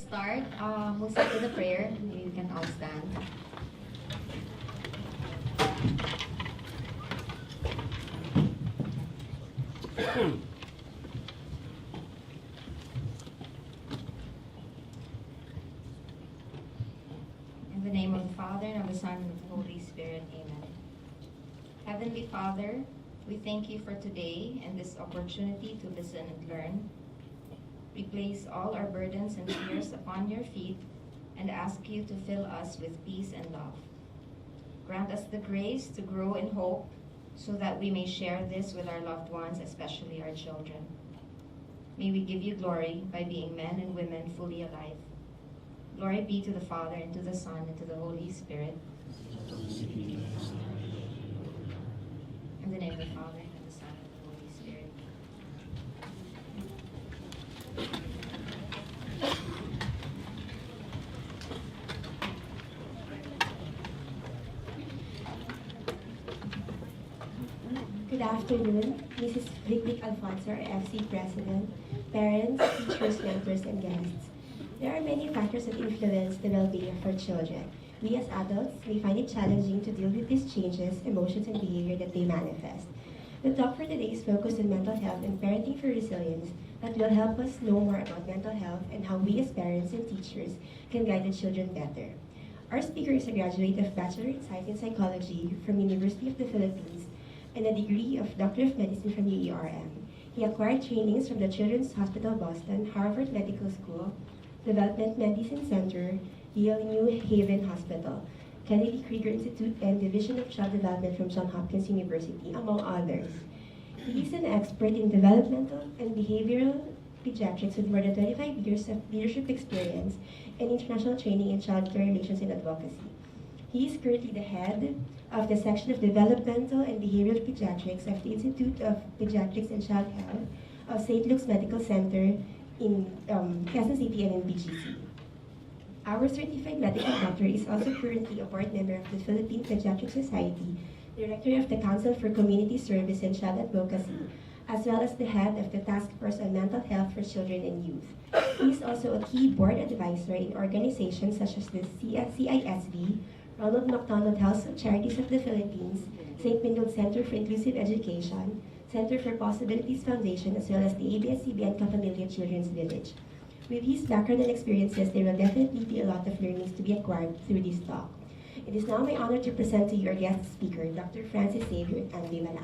start, we'll start with a prayer. You can all stand. In the name of the Father, and of the Son, and of the Holy Spirit, amen. Heavenly Father, we thank you for today and this opportunity to listen and learn. We place all our burdens and fears upon your feet and ask you to fill us with peace and love. Grant us the grace to grow in hope so that we may share this with our loved ones, especially our children. May we give you glory by being men and women fully alive. Glory be to the Father, and to the Son, and to the Holy Spirit. In the name of the Father, and of the Son, and of the Holy Spirit. Good afternoon, Mrs. Vic Alfonso, our FC President, parents, teachers, mentors, and guests. There are many factors that influence the well-being of our children. We as adults may find it challenging to deal with these changes, emotions, and behavior that they manifest. The talk for today is focused on mental health and parenting for resilience that will help us know more about mental health and how we as parents and teachers can guide the children better. Our speaker is a graduate of Bachelor in Science in Psychology from University of the Philippines and a degree of Doctor of Medicine from UERM. He acquired trainings from the Children's Hospital Boston, Harvard Medical School, Development Medicine Center, Yale New Haven Hospital, Kennedy Krieger Institute, and Division of Child Development from Johns Hopkins University, among others. He is an expert in developmental and behavioral pediatrics with more than 25 years of leadership experience and international training in child care relations and advocacy. He is currently the head of the section of Developmental and Behavioral Pediatrics of the Institute of Pediatrics and Child Health of St. Luke's Medical Center in Quezon City and in BGC. Our certified medical doctor is also currently a board member of the Philippine Pediatric Society, director of the Council for Community Service and Child Advocacy, as well as the head of the Task Force on Mental Health for Children and Youth. He is also a key board advisor in organizations such as the CISV, Ronald McDonald House of Charities of the Philippines, St. Mendel Center for Inclusive Education, Center for Possibilities Foundation, as well as the ABS-CBN Capamilya Children's Village. With his background and experiences, there will definitely be a lot of learnings to be acquired through this talk. It is now my honor to present to you our guest speaker, Dr. Francis Xavier and Dimalanta.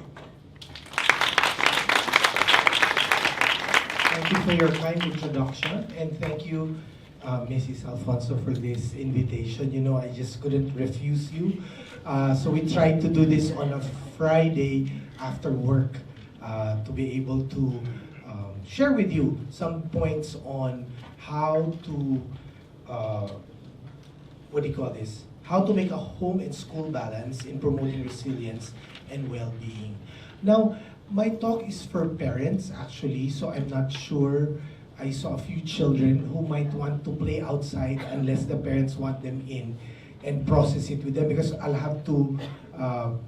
Thank you for your kind introduction, and thank you, Mrs. Alfonso, for this invitation. You know, I just couldn't refuse you. So we tried to do this on a Friday after work to be able to share with you some points on how to, how to make a home and school balance in promoting resilience and well-being. Now, my talk is for parents actually, so I'm not sure. I saw a few children who might want to play outside unless the parents want them in and process it with them, because I'll have to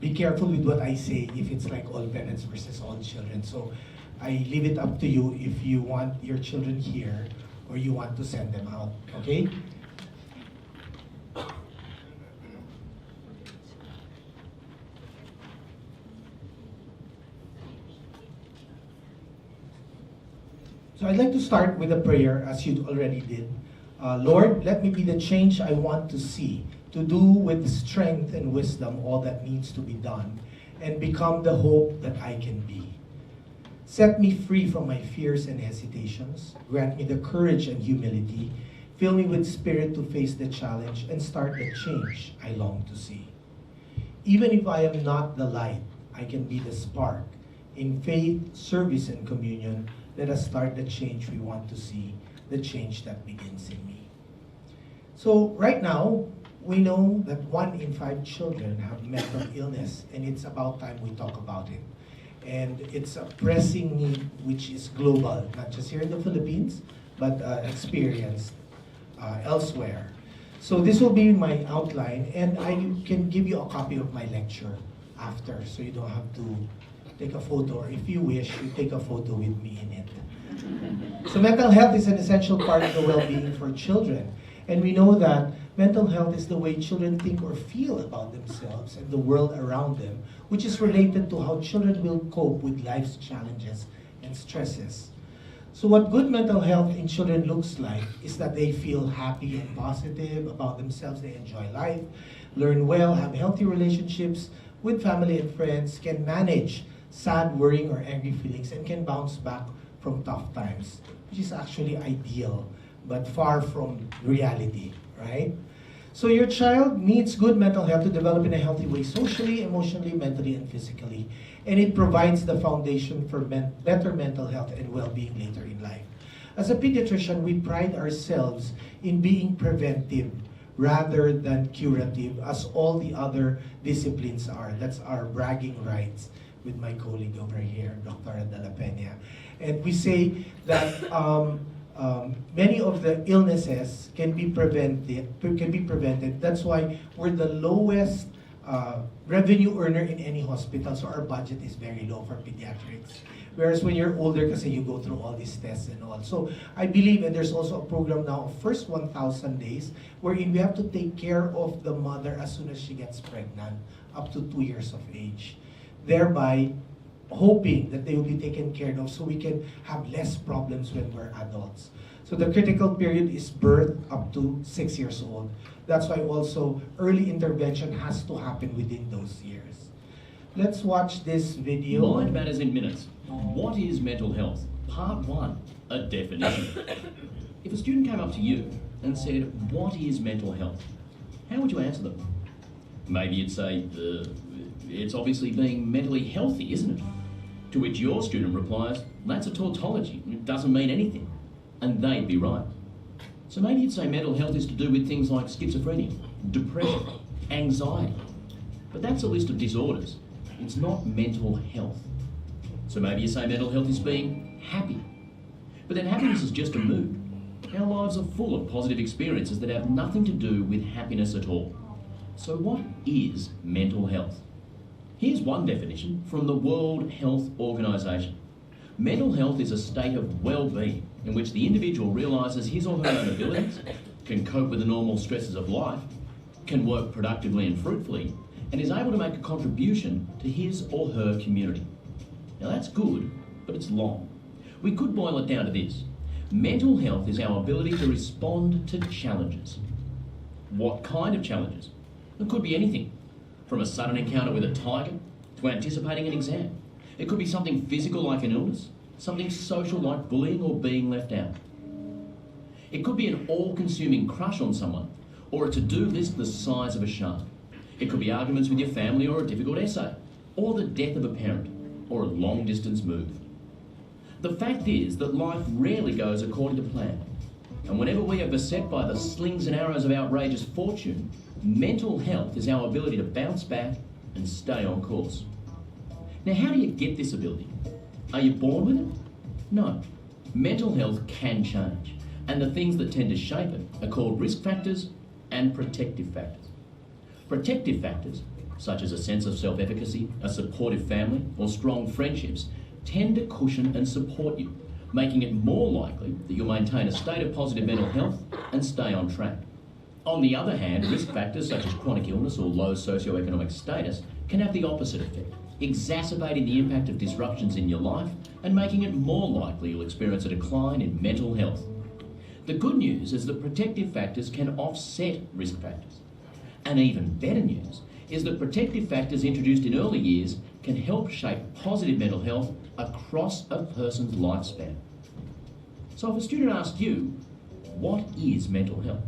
be careful with what I say if it's like all parents versus all children. So I leave it up to you if you want your children here or you want to send them out, okay? So I'd like to start with a prayer, as you already did. Lord, let me be the change I want to see, to do with strength and wisdom all that needs to be done, and become the hope that I can be. Set me free from my fears and hesitations. Grant me the courage and humility. Fill me with spirit to face the challenge and start the change I long to see. Even if I am not the light, I can be the spark. In faith, service, and communion, let us start the change we want to see, the change that begins in me. So right now, we know that 1 in 5 children have mental illness, and it's about time we talk about it. And it's a pressing need which is global, not just here in the Philippines, but experienced elsewhere. So this will be my outline, and I can give you a copy of my lecture after, so you don't have to take a photo, or if you wish, you take a photo with me in it. So mental health is an essential part of the well-being for children. And we know that mental health is the way children think or feel about themselves and the world around them, which is related to how children will cope with life's challenges and stresses. So what good mental health in children looks like is that they feel happy and positive about themselves, they enjoy life, learn well, have healthy relationships with family and friends, can manage sad, worrying, or angry feelings, and can bounce back from tough times, which is actually ideal, but far from reality, right? So your child needs good mental health to develop in a healthy way, socially, emotionally, mentally, and physically. And it provides the foundation for better mental health and well-being later in life. As a pediatrician, we pride ourselves in being preventive rather than curative, as all the other disciplines are. That's our bragging rights with my colleague over here, Dr. De La Peña. And we say that many of the illnesses can be prevented. That's why we're the lowest revenue earner in any hospital, so our budget is very low for pediatrics. Whereas when you're older, kasi you go through all these tests and all. So I believe, and there's also a program now of first 1,000 days, wherein we have to take care of the mother as soon as she gets pregnant, up to 2 years of age. Thereby, hoping that they will be taken care of so we can have less problems when we're adults. So the critical period is birth up to 6 years old. That's why also early intervention has to happen within those years. Let's watch this video. Mind Matters in Minutes. What is mental health? Part 1, a definition. If a student came up to you and said, what is mental health? How would you answer them? Maybe you'd say, it's obviously being mentally healthy, isn't it? To which your student replies, that's a tautology, it doesn't mean anything. And they'd be right. So maybe you'd say mental health is to do with things like schizophrenia, depression, anxiety. But that's a list of disorders. It's not mental health. So maybe you say mental health is being happy. But then happiness is just a mood. Our lives are full of positive experiences that have nothing to do with happiness at all. So what is mental health? Here's one definition from the World Health Organization. Mental health is a state of well-being in which the individual realises his or her own abilities, can cope with the normal stresses of life, can work productively and fruitfully, and is able to make a contribution to his or her community. Now that's good, but it's long. We could boil it down to this. Mental health is our ability to respond to challenges. What kind of challenges? It could be anything, from a sudden encounter with a tiger to anticipating an exam. It could be something physical like an illness, something social like bullying or being left out. It could be an all-consuming crush on someone, or a to-do list the size of a shark. It could be arguments with your family or a difficult essay, or the death of a parent, or a long-distance move. The fact is that life rarely goes according to plan. And whenever we are beset by the slings and arrows of outrageous fortune, mental health is our ability to bounce back and stay on course. Now, how do you get this ability? Are you born with it? No. Mental health can change, and the things that tend to shape it are called risk factors and protective factors. Protective factors, such as a sense of self-efficacy, a supportive family, or strong friendships, tend to cushion and support you, making it more likely that you'll maintain a state of positive mental health and stay on track. On the other hand, risk factors such as chronic illness or low socioeconomic status can have the opposite effect, exacerbating the impact of disruptions in your life and making it more likely you'll experience a decline in mental health. The good news is that protective factors can offset risk factors. And even better news is that protective factors introduced in early years can help shape positive mental health across a person's lifespan. So if a student asks you, what is mental health?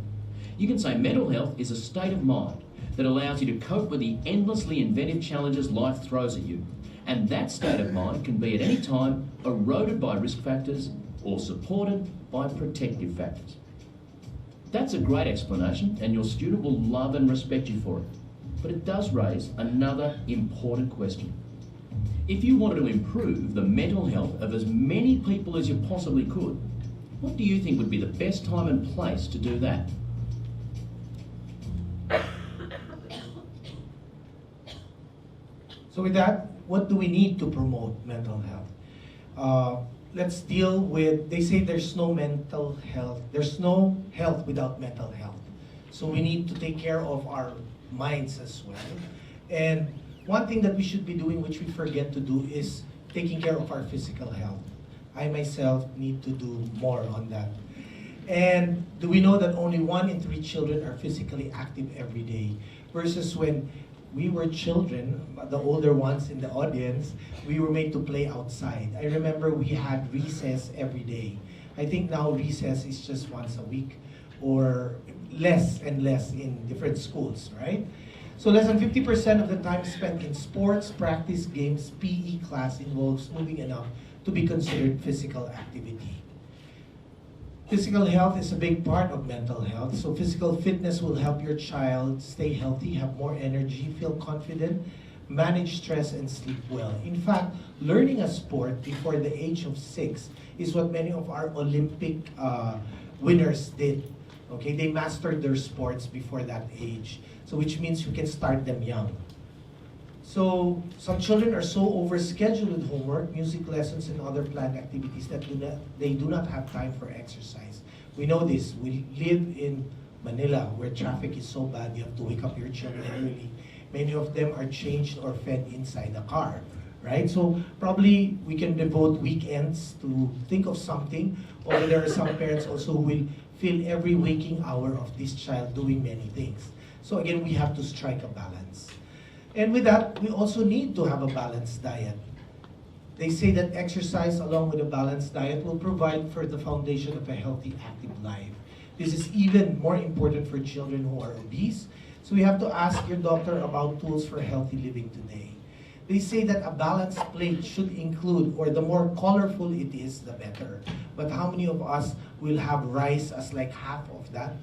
You can say mental health is a state of mind that allows you to cope with the endlessly inventive challenges life throws at you. And that state of mind can be at any time eroded by risk factors or supported by protective factors. That's a great explanation, and your student will love and respect you for it. But it does raise another important question. If you wanted to improve the mental health of as many people as you possibly could, what do you think would be the best time and place to do that? So with that, what do we need to promote mental health? let's deal with, they say there's no mental health, there's no health without mental health. So we need to take care of our minds as well. And one thing that we should be doing, which we forget to do, is taking care of our physical health. I myself need to do more on that. And do we know that only 1 in 3 children are physically active every day? Versus when we were children, the older ones in the audience, we were made to play outside. I remember we had recess every day. I think now recess is just once a week, or less and less in different schools, right? So less than 50% of the time spent in sports, practice, games, PE class involves moving enough to be considered physical activity. Physical health is a big part of mental health. So physical fitness will help your child stay healthy, have more energy, feel confident, manage stress, and sleep well. In fact, learning a sport before the age of 6 is what many of our Olympic winners did. Okay, they mastered their sports before that age. So which means you can start them young. So some children are so overscheduled with homework, music lessons, and other planned activities that they do not have time for exercise. We know this. We live in Manila, where traffic is so bad, you have to wake up your children early. Many of them are changed or fed inside the car, right? So probably we can devote weekends to think of something, or there are some parents also who will fill every waking hour of this child doing many things. So again, we have to strike a balance. And with that, we also need to have a balanced diet. They say that exercise along with a balanced diet will provide for the foundation of a healthy, active life. This is even more important for children who are obese. So we have to ask your doctor about tools for healthy living today. They say that a balanced plate should include, or the more colorful it is, the better. But how many of us will have rice as like half of that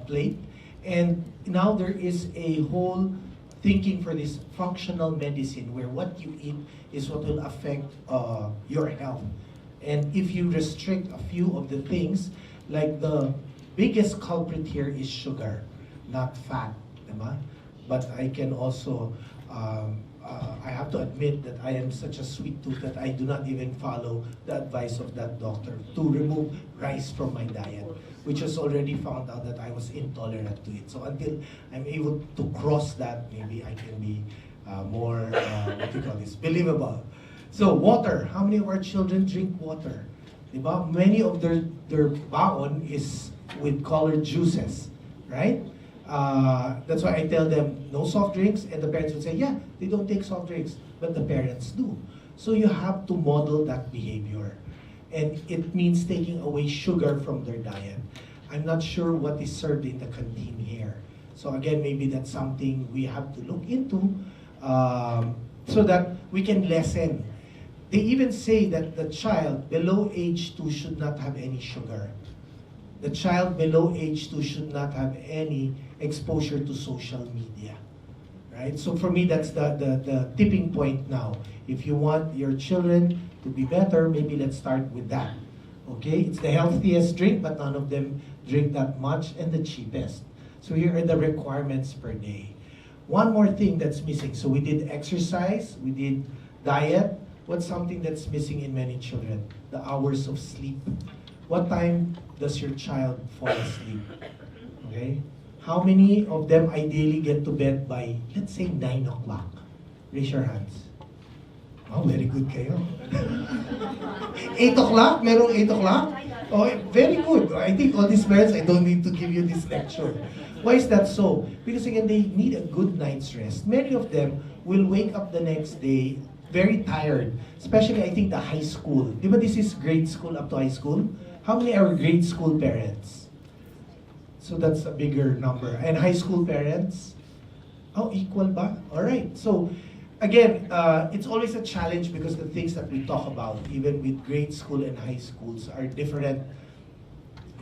plate? And now there is a whole thinking for this functional medicine, where what you eat is what will affect your health. And if you restrict a few of the things, like the biggest culprit here is sugar, not fat, diba? But I can also, I have to admit that I am such a sweet tooth that I do not even follow the advice of that doctor to remove rice from my diet, which has already found out that I was intolerant to it. So until I'm able to cross that, maybe I can be more, what do you call this, believable. So water, how many of our children drink water? Diba? Many of their baon is with colored juices, right? That's why I tell them no soft drinks, and the parents would say, yeah, they don't take soft drinks, but the parents do. So you have to model that behavior. And it means taking away sugar from their diet. I'm not sure what is served in the canteen here. So again, maybe that's something we have to look into so that we can lessen. They even say that the child below age 2 should not have any sugar. The child below age 2 should not have any exposure to social media, right? So for me, that's the tipping point now. If you want your children to be better, maybe let's start with that, okay? It's the healthiest drink, but none of them drink that much, and the cheapest. So here are the requirements per day. One more thing that's missing. So we did exercise, we did diet. What's something that's missing in many children? The hours of sleep. What time does your child fall asleep? Okay? How many of them ideally get to bed by, let's say, 9 o'clock? Raise your hands. Oh, very good kayo. 8 o'clock? Merong 8 o'clock? Oh, very good. I think all these parents, I don't need to give you this lecture. Why is that so? Because again, they need a good night's rest. Many of them will wake up the next day very tired. Especially, I think, the high school. Di ba this is grade school up to high school? How many are grade school parents? So that's a bigger number. And high school parents? Oh, equal ba? All right. So again, it's always a challenge because the things that we talk about, even with grade school and high schools, are different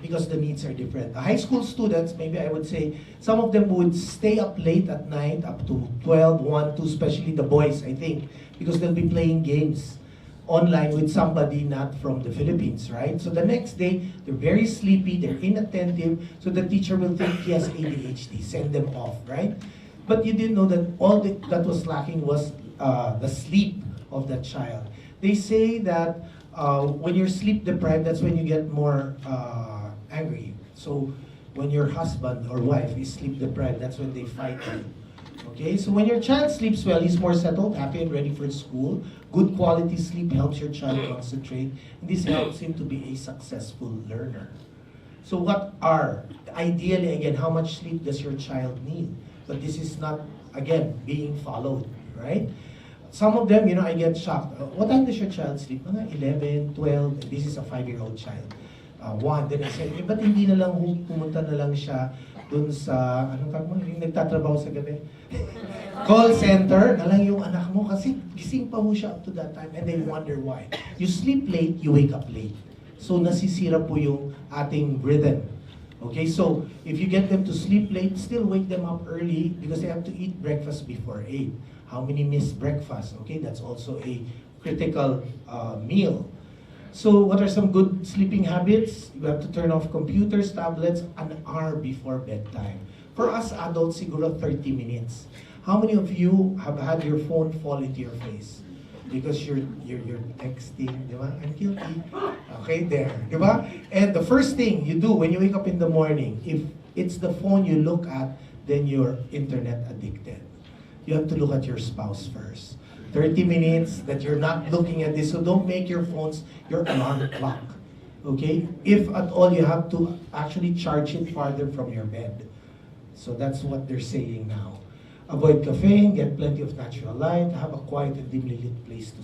because the needs are different. The high school students, maybe I would say, some of them would stay up late at night, up to 12, 1, 2, especially the boys, I think, because they'll be playing games online with somebody not from the Philippines, right? So the next day, they're very sleepy, they're inattentive, so the teacher will think he has ADHD, send them off, right? But you didn't know that all that was lacking was the sleep of that child. They say that when you're sleep deprived, that's when you get more angry. So when your husband or wife is sleep deprived, that's when they fight you. Okay, so when your child sleeps well, he's more settled, happy, and ready for school. Good quality sleep helps your child concentrate, and this helps him to be a successful learner. So what are, ideally again, how much sleep does your child need? But this is not, again, being followed, right? Some of them, I get shocked. What time does your child sleep? 11, 12, this is a 5-year-old child. 1, then I said, ba't hindi na lang pumunta na lang siya dun sa, anong tawag mo, yung nagtatrabaho sa gabi? Call center, na lang yung anak mo kasi gising pa mo siya up to that time and they wonder why. You sleep late, you wake up late. So nasisira po yung ating rhythm. Okay, so if you get them to sleep late, still wake them up early because they have to eat breakfast before 8. How many miss breakfast? Okay, that's also a critical meal. So what are some good sleeping habits? You have to turn off computers, tablets, an hour before bedtime. For us adults, siguro 30 minutes. How many of you have had your phone fall into your face? Because you're texting, di ba? I'm guilty. Okay, there, di ba? And the first thing you do when you wake up in the morning, if it's the phone you look at, then you're internet addicted. You have to look at your spouse first. 30 minutes that you're not looking at this, so don't make your phones your alarm clock. Okay? If at all, you have to actually charge it farther from your bed. So that's what they're saying now. Avoid caffeine, get plenty of natural light, have a quiet and dimly lit place to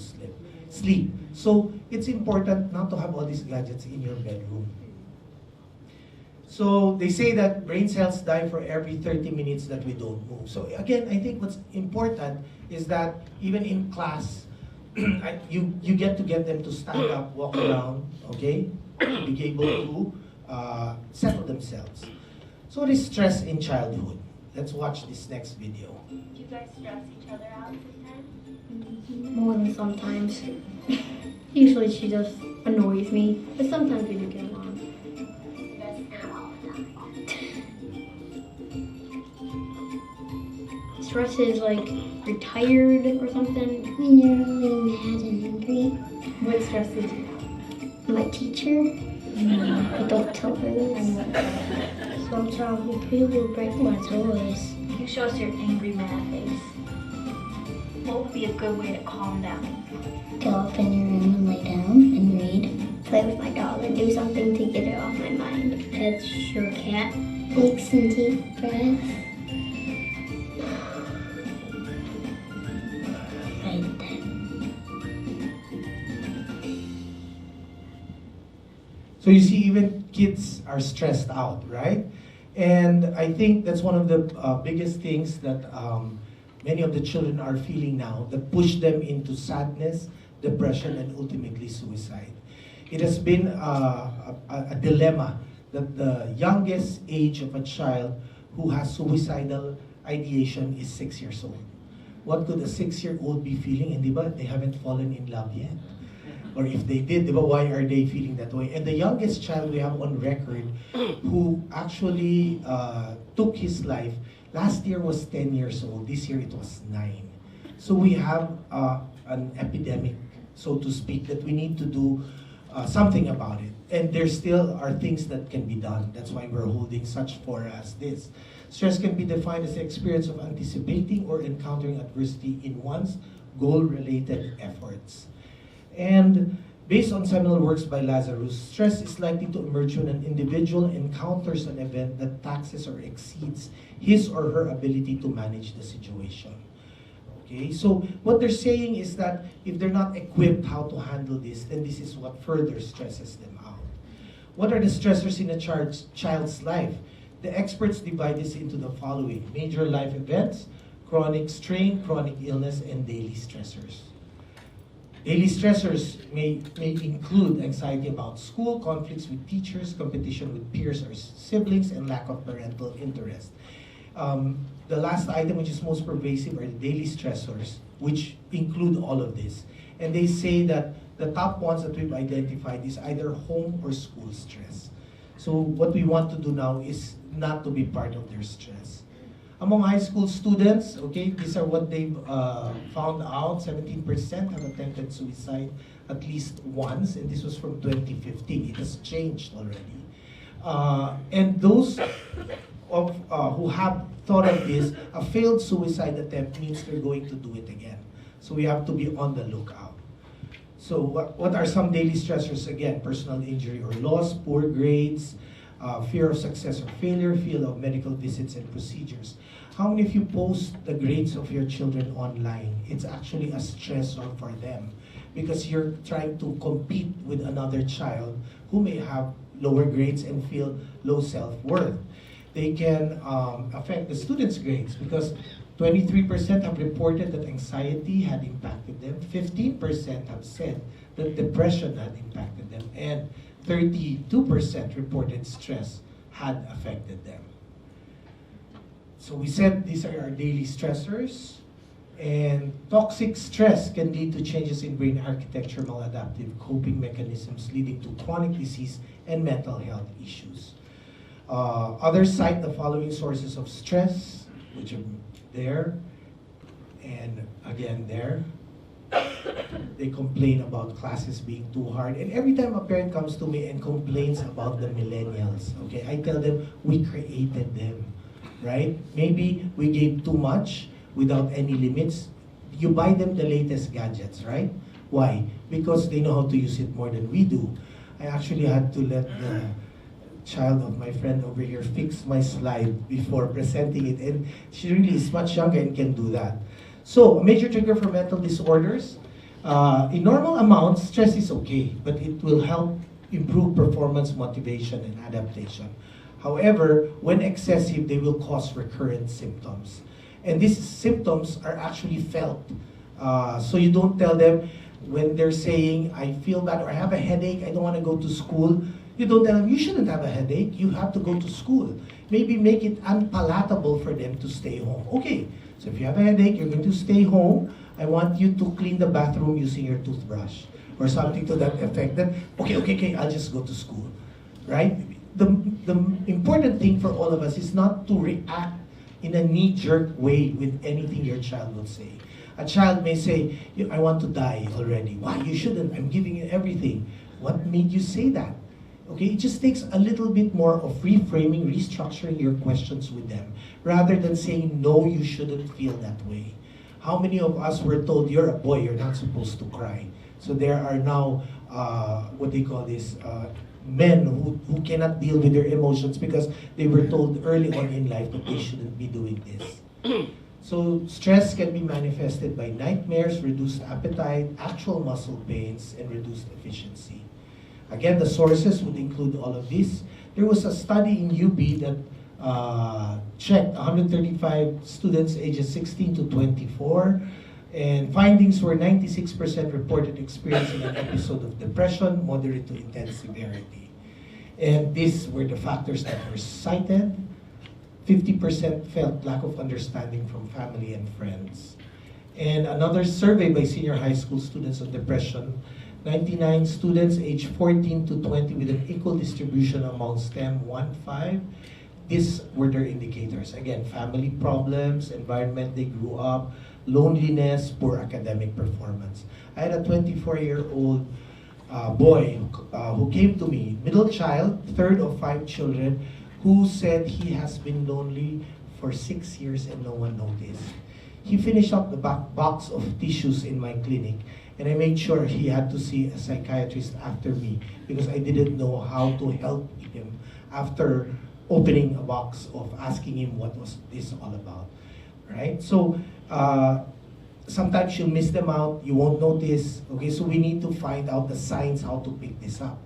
sleep. So it's important not to have all these gadgets in your bedroom. So they say that brain cells die for every 30 minutes that we don't move. So again, I think what's important is that even in class, you get them to stand up, walk around, okay? To be able to settle themselves. So what is stress in childhood? Let's watch this next video. Do you guys stress each other out sometimes? More than sometimes. Usually she just annoys me, but sometimes we do get along. That's not all the time. Stress is like you're tired or something. When you're really mad and angry. What stresses you? My teacher, I don't tell her this. Sometimes people will break my toys. You show us your angry mad face. What would be a good way to calm down? Go up in your room and lay down and read. Play with my dog and do something to get it off my mind. Pet your cat. Take some deep breaths. Right then. So you see, even kids are stressed out, right? And I think that's one of the biggest things that many of the children are feeling now that push them into sadness, depression, and ultimately suicide. It has been a dilemma that the youngest age of a child who has suicidal ideation is 6 years old. What could a 6-year-old be feeling? And diba, they haven't fallen in love yet. Or if they did, diba, why are they feeling that way? And the youngest child we have on record who actually took his life, last year was 10 years old, this year it was 9. So we have an epidemic, so to speak, that we need to do something about it. And there still are things that can be done. That's why we're holding such fora as this. Stress can be defined as the experience of anticipating or encountering adversity in one's goal-related efforts. And based on seminal works by Lazarus, stress is likely to emerge when an individual encounters an event that taxes or exceeds his or her ability to manage the situation. Okay, so what they're saying is that if they're not equipped how to handle this, then this is what further stresses them out. What are the stressors in a child's life? The experts divide this into the following: major life events, chronic strain, chronic illness, and daily stressors. Daily stressors may include anxiety about school, conflicts with teachers, competition with peers or siblings, and lack of parental interest. The last item, which is most pervasive, are the daily stressors, which include all of this. And they say that the top ones that we've identified is either home or school stress. So what we want to do now is not to be part of their stress. Among high school students, okay, these are what they've found out. 17% have attempted suicide at least once, and this was from 2015. It has changed already. And those who have thought of this, a failed suicide attempt means they're going to do it again. So we have to be on the lookout. So what are some daily stressors? Again, personal injury or loss, poor grades, fear of success or failure, fear of medical visits and procedures. How many of you post the grades of your children online? It's actually a stressor for them because you're trying to compete with another child who may have lower grades and feel low self-worth. They can affect the students' grades because 23% have reported that anxiety had impacted them, 15% have said that depression had impacted them, and 32% reported stress had affected them. So we said these are our daily stressors, and toxic stress can lead to changes in brain architecture, maladaptive coping mechanisms leading to chronic disease and mental health issues. Others cite the following sources of stress, which are there, and again there. They complain about classes being too hard. And every time a parent comes to me and complains about the millennials, okay, I tell them, we created them, right? Maybe we gave too much without any limits. You buy them the latest gadgets, right? Why? Because they know how to use it more than we do. I actually had to let the child of my friend over here fix my slide before presenting it, and she really is much younger and can do that. So, a major trigger for mental disorders. In normal amounts, stress is okay, but it will help improve performance, motivation, and adaptation. However, when excessive, they will cause recurrent symptoms. And these symptoms are actually felt. So you don't tell them when they're saying, I feel bad or I have a headache, I don't want to go to school. You don't tell them, you shouldn't have a headache, you have to go to school. Maybe make it unpalatable for them to stay home. Okay, so if you have a headache, you're going to stay home. I want you to clean the bathroom using your toothbrush or something to that effect. Then, okay, I'll just go to school, right? The important thing for all of us is not to react in a knee-jerk way with anything your child will say. A child may say, I want to die already. Why? You shouldn't. I'm giving you everything. What made you say that? Okay, it just takes a little bit more of reframing, restructuring your questions with them, rather than saying, no, you shouldn't feel that way. How many of us were told, you're a boy, you're not supposed to cry? So there are now, what they call this, men who cannot deal with their emotions because they were told early on in life that they shouldn't be doing this. So stress can be manifested by nightmares, reduced appetite, actual muscle pains, and reduced efficiency. Again, the sources would include all of this. There was a study in UB that checked 135 students ages 16 to 24, and findings were 96% reported experiencing an episode of depression, moderate to intense severity. And these were the factors that were cited. 50% felt lack of understanding from family and friends. And another survey by senior high school students on depression, 99 students aged 14 to 20 with an equal distribution among STEM 1-5. These were their indicators. Again, family problems, environment they grew up, loneliness, poor academic performance. I had a 24-year-old boy who came to me, middle child, third of 5 children, who said he has been lonely for 6 years and no one noticed. He finished up the box of tissues in my clinic, and I made sure he had to see a psychiatrist after me because I didn't know how to help him after opening a box of asking him what was this all about, right? So sometimes you'll miss them out, you won't notice, okay? So we need to find out the signs how to pick this up,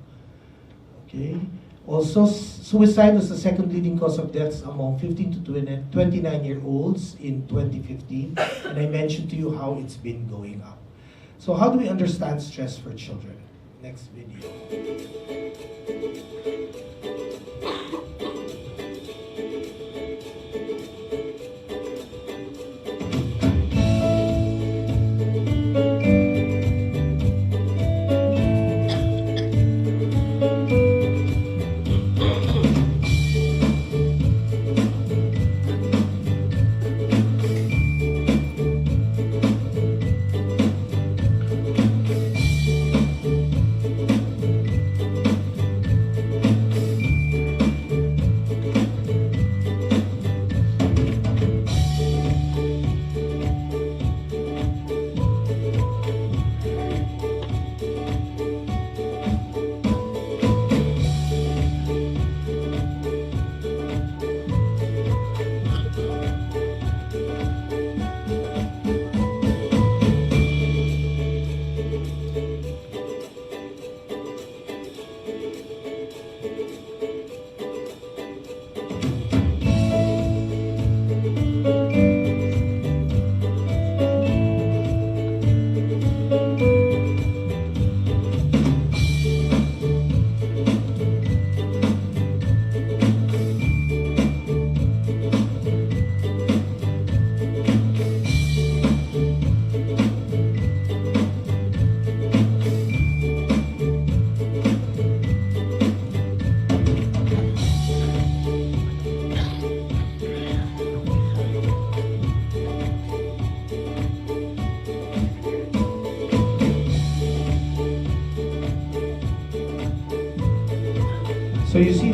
okay? Also, suicide was the second leading cause of deaths among 15 to 29-year-olds in 2015, and I mentioned to you how it's been going up. So how do we understand stress for children? Next video.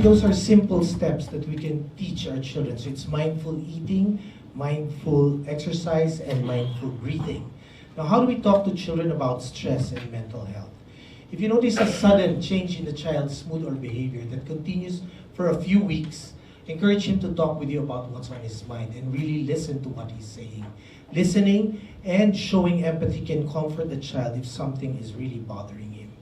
those are simple steps that we can teach our children. So it's mindful eating, mindful exercise, and mindful breathing. Now, how do we talk to children about stress and mental health? If you notice a sudden change in the child's mood or behavior that continues for a few weeks, encourage him to talk with you about what's on his mind and really listen to what he's saying. Listening and showing empathy can comfort the child if something is really bothering him.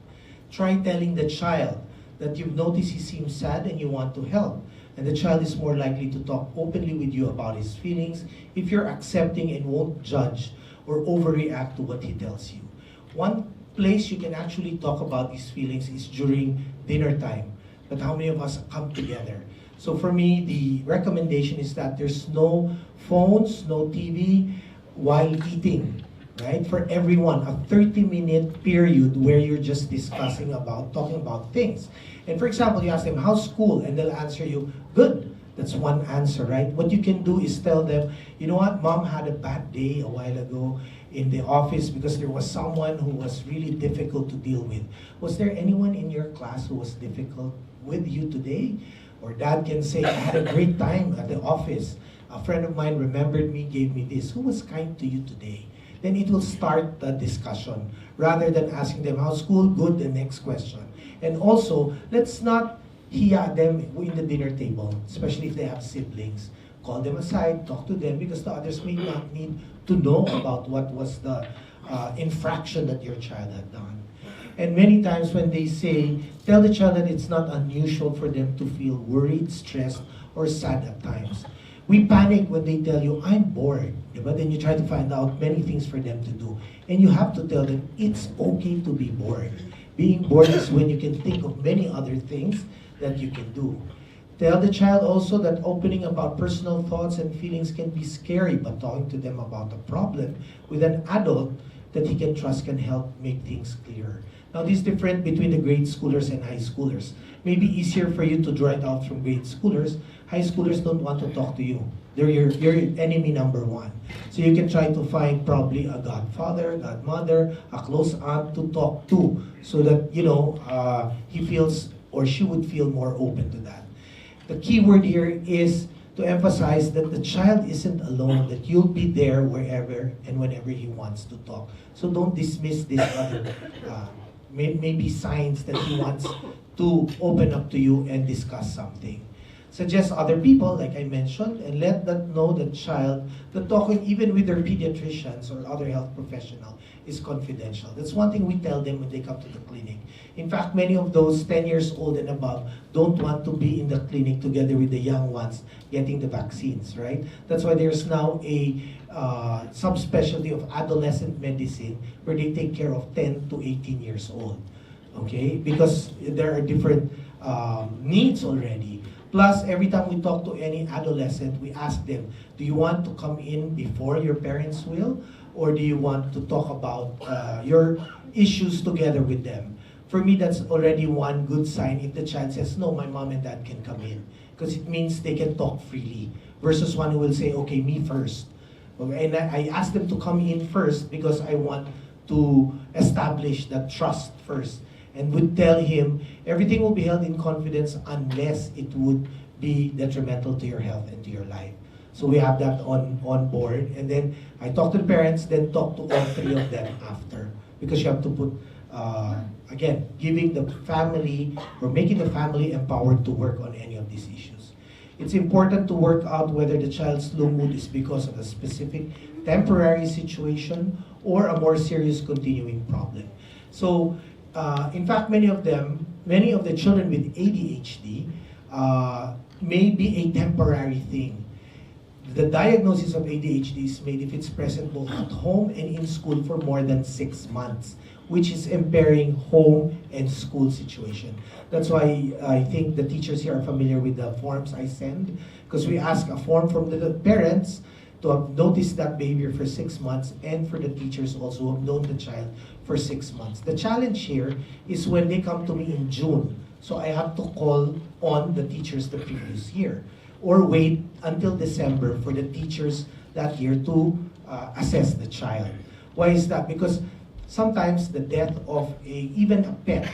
Try telling the child that you've noticed he seems sad and you want to help. And the child is more likely to talk openly with you about his feelings if you're accepting and won't judge or overreact to what he tells you. One place you can actually talk about these feelings is during dinner time. But how many of us come together? So for me, the recommendation is that there's no phones, no TV while eating, right? For everyone, a 30-minute period where you're just talking about things. And for example, you ask them, how's school? And they'll answer you, good. That's one answer, right? What you can do is tell them, you know what, mom had a bad day a while ago in the office because there was someone who was really difficult to deal with. Was there anyone in your class who was difficult with you today? Or dad can say, I had a great time at the office. A friend of mine remembered me, gave me this. Who was kind to you today? Then it will start the discussion rather than asking them, how's school? Good, the next question. And also, let's not hiya them in the dinner table, especially if they have siblings. Call them aside, talk to them, because the others may not need to know about what was the infraction that your child had done. And many times when they say, tell the child that it's not unusual for them to feel worried, stressed, or sad at times. We panic when they tell you, I'm bored. But then you try to find out many things for them to do. And you have to tell them, it's okay to be bored. Being bored is when you can think of many other things that you can do. Tell the child also that opening about personal thoughts and feelings can be scary, but talking to them about a problem with an adult that he can trust can help make things clearer. Now, this is different between the grade schoolers and high schoolers. Maybe easier for you to draw it out from grade schoolers. High schoolers don't want to talk to you. They're your enemy number one. So you can try to find probably a godfather, godmother, a close aunt to talk to so that, he feels or she would feel more open to that. The key word here is to emphasize that the child isn't alone, that you'll be there wherever and whenever he wants to talk. So don't dismiss this other maybe signs that he wants to open up to you and discuss something. Suggest other people, like I mentioned, and let them know the child that talking even with their pediatricians or other health professional is confidential. That's one thing we tell them when they come to the clinic. In fact, many of those 10 years old and above don't want to be in the clinic together with the young ones getting the vaccines, right? That's why there's now a subspecialty of adolescent medicine where they take care of 10 to 18 years old, okay? Because there are different needs already. Plus, every time we talk to any adolescent, we ask them, do you want to come in before your parents will? Or do you want to talk about your issues together with them? For me, that's already one good sign if the child says, no, my mom and dad can come in. Because it means they can talk freely. Versus one who will say, okay, me first. Okay? And I ask them to come in first because I want to establish that trust first. And would tell him everything will be held in confidence unless it would be detrimental to your health and to your life. So we have that on board. And then I talk to the parents, then talk to all three of them after. Because you have to put, again, giving the family or making the family empowered to work on any of these issues. It's important to work out whether the child's low mood is because of a specific temporary situation or a more serious continuing problem. So, in fact, many of the children with ADHD may be a temporary thing. The diagnosis of ADHD is made if it's present both at home and in school for more than 6 months, which is impairing home and school situation. That's why I think the teachers here are familiar with the forms I send, because we ask a form from the parents to have noticed that behavior for 6 months, and for the teachers also who have known the child for 6 months. The challenge here is when they come to me in June, so I have to call on the teachers the previous year, or wait until December for the teachers that year to assess the child. Why is that? Because sometimes the death of even a pet,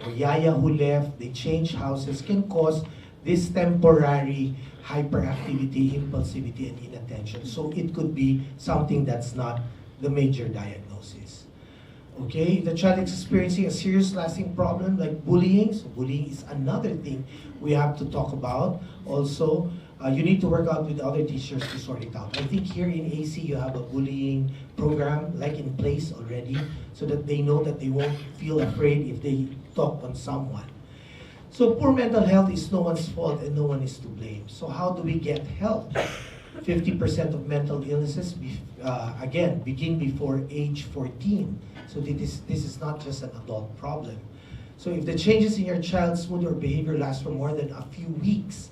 or yaya who left, they change houses, can cause this temporary hyperactivity, impulsivity, and inattention. So it could be something that's not the major diagnosis. Okay, if the child is experiencing a serious lasting problem like bullying, so bullying is another thing we have to talk about. Also, you need to work out with other teachers to sort it out. I think here in AC you have a bullying program like in place already, so that they know that they won't feel afraid if they talk on someone. So poor mental health is no one's fault and no one is to blame. So how do we get help? 50% of mental illnesses, again, begin before age 14. So this is not just an adult problem. So if the changes in your child's mood or behavior last for more than a few weeks,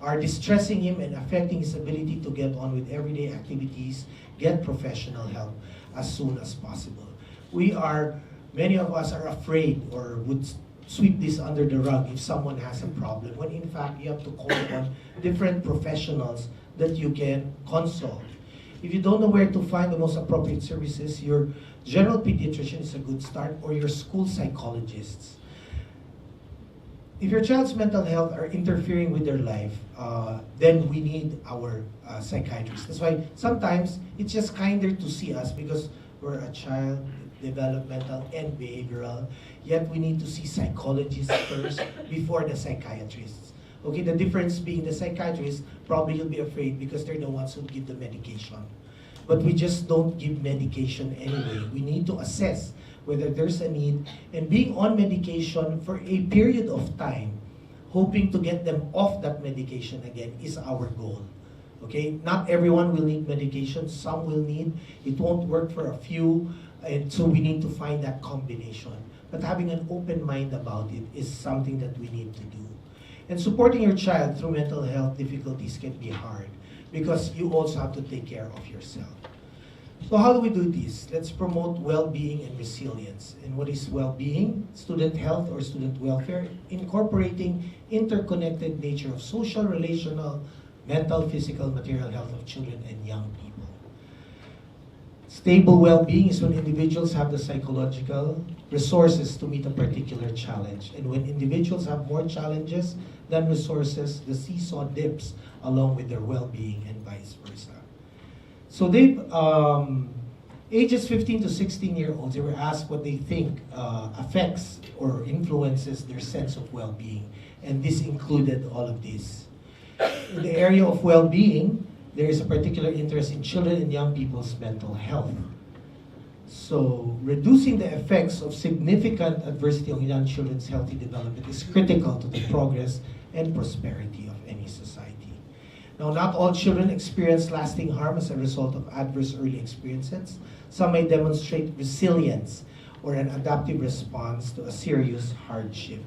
are distressing him and affecting his ability to get on with everyday activities, get professional help as soon as possible. Many of us are afraid or would sweep this under the rug if someone has a problem, when in fact you have to call on different professionals that you can consult. If you don't know where to find the most appropriate services, your general pediatrician is a good start, or your school psychologists. If your child's mental health are interfering with their life, then we need our psychiatrist. That's why sometimes it's just kinder to see us because we're a child, developmental and behavioral, yet we need to see psychologists first before the psychiatrists. Okay, the difference being the psychiatrists, probably you'll be afraid because they're the ones who give the medication. But we just don't give medication anyway. We need to assess whether there's a need, and being on medication for a period of time, hoping to get them off that medication again, is our goal. Okay, not everyone will need medication, some will need, it won't work for a few, and so we need to find that combination. But having an open mind about it is something that we need to do. And supporting your child through mental health difficulties can be hard because you also have to take care of yourself. So how do we do this? Let's promote well-being and resilience. And what is well-being? Student health or student welfare, incorporating interconnected nature of social, relational, mental, physical, material health of children and young people. Stable well-being is when individuals have the psychological resources to meet a particular challenge. And when individuals have more challenges than resources, the seesaw dips along with their well-being and vice versa. So ages 15 to 16-year-olds, they were asked what they think affects or influences their sense of well-being. And this included all of this. In the area of well-being, there is a particular interest in children and young people's mental health. So reducing the effects of significant adversity on young children's healthy development is critical to the progress and prosperity of any society. Now, not all children experience lasting harm as a result of adverse early experiences. Some may demonstrate resilience or an adaptive response to a serious hardship.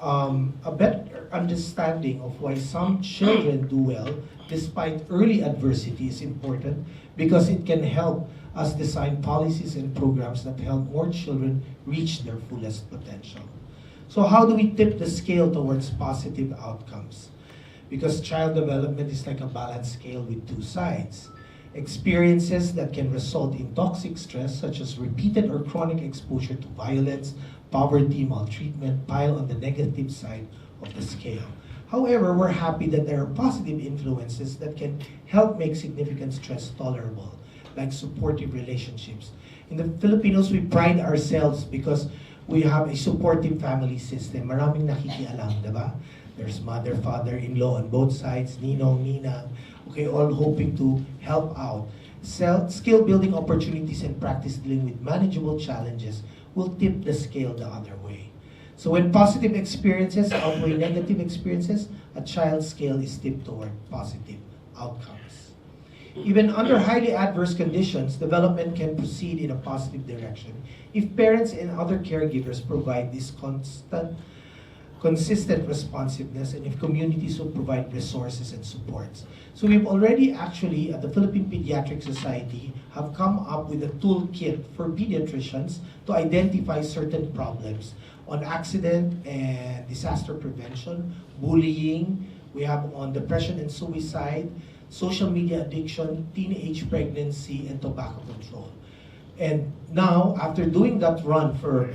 A better understanding of why some children do well despite early adversity is important because it can help us design policies and programs that help more children reach their fullest potential. So how do we tip the scale towards positive outcomes? Because child development is like a balanced scale with two sides. Experiences that can result in toxic stress, such as repeated or chronic exposure to violence, poverty, maltreatment, pile on the negative side of the scale. However, we're happy that there are positive influences that can help make significant stress tolerable, like supportive relationships. In the Filipinos, we pride ourselves because we have a supportive family system. Maraming nakikialam, diba? There's mother, father-in-law on both sides, ninong, ninang, okay, all hoping to help out. Skill-building opportunities and practice dealing with manageable challenges will tip the scale the other way. So when positive experiences outweigh negative experiences, a child's scale is tipped toward positive outcomes. Even under highly adverse conditions, development can proceed in a positive direction if parents and other caregivers provide this consistent responsiveness, and if communities will provide resources and supports. So we've already actually, at the Philippine Pediatric Society, have come up with a toolkit for pediatricians to identify certain problems on accident and disaster prevention, bullying, we have on depression and suicide, social media addiction, teenage pregnancy, and tobacco control. And now, after doing that run for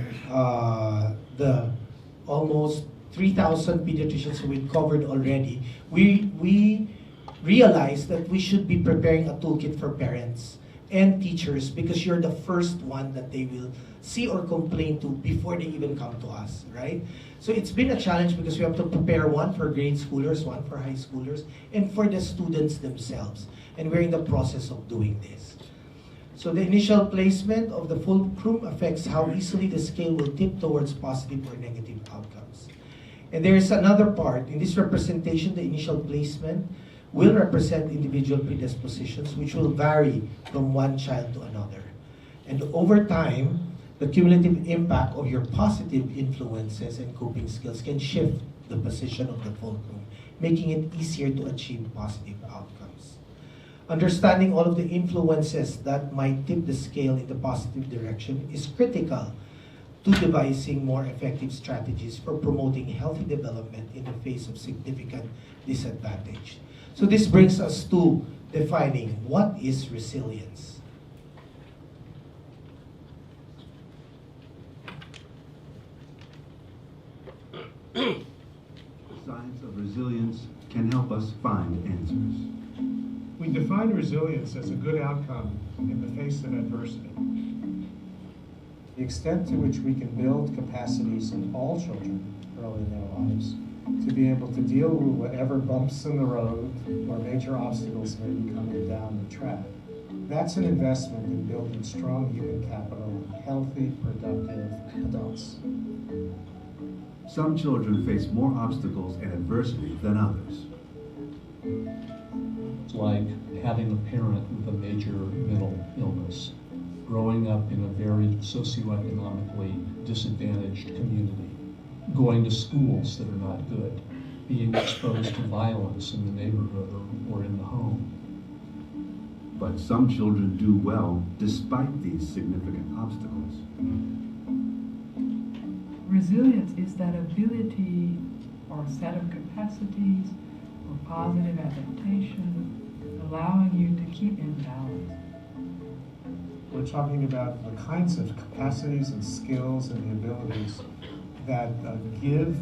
the almost 3,000 pediatricians who we've covered already, we realized that we should be preparing a toolkit for parents and teachers, because you're the first one that they will see or complain to before they even come to us, right? So it's been a challenge because we have to prepare one for grade schoolers, one for high schoolers, and for the students themselves. And we're in the process of doing this. So the initial placement of the fulcrum affects how easily the scale will tip towards positive or negative outcomes. And there is another part. In this representation, the initial placement will represent individual predispositions, which will vary from one child to another. And over time, the cumulative impact of your positive influences and coping skills can shift the position of the fulcrum, making it easier to achieve positive outcomes. Understanding all of the influences that might tip the scale in the positive direction is critical to devising more effective strategies for promoting healthy development in the face of significant disadvantage. So this brings us to defining what is resilience. Science of resilience can help us find answers. We define resilience as a good outcome in the face of adversity. The extent to which we can build capacities in all children early in their lives to be able to deal with whatever bumps in the road or major obstacles may be coming down the track. That's an investment in building strong human capital and healthy, productive adults. Some children face more obstacles and adversity than others. It's like having a parent with a major mental illness, growing up in a very socioeconomically disadvantaged community, going to schools that are not good, being exposed to violence in the neighborhood or in the home. But some children do well despite these significant obstacles. Resilience is that ability or set of capacities or positive adaptation allowing you to keep in balance. We're talking about the kinds of capacities and skills and the abilities that give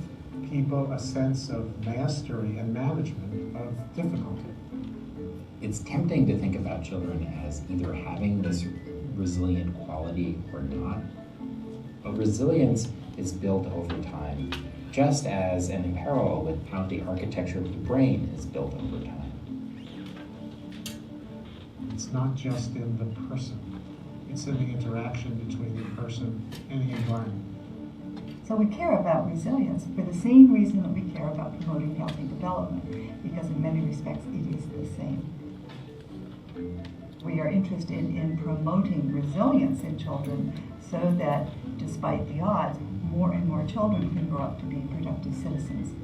people a sense of mastery and management of difficulty. It's tempting to think about children as either having this resilient quality or not. But resilience is built over time, just as and in parallel with how the architecture of the brain is built over time. It's not just in the person, it's in the interaction between the person and the environment. So we care about resilience for the same reason that we care about promoting healthy development, because in many respects it is the same. We are interested in promoting resilience in children so that, despite the odds, more and more children can grow up to be productive citizens.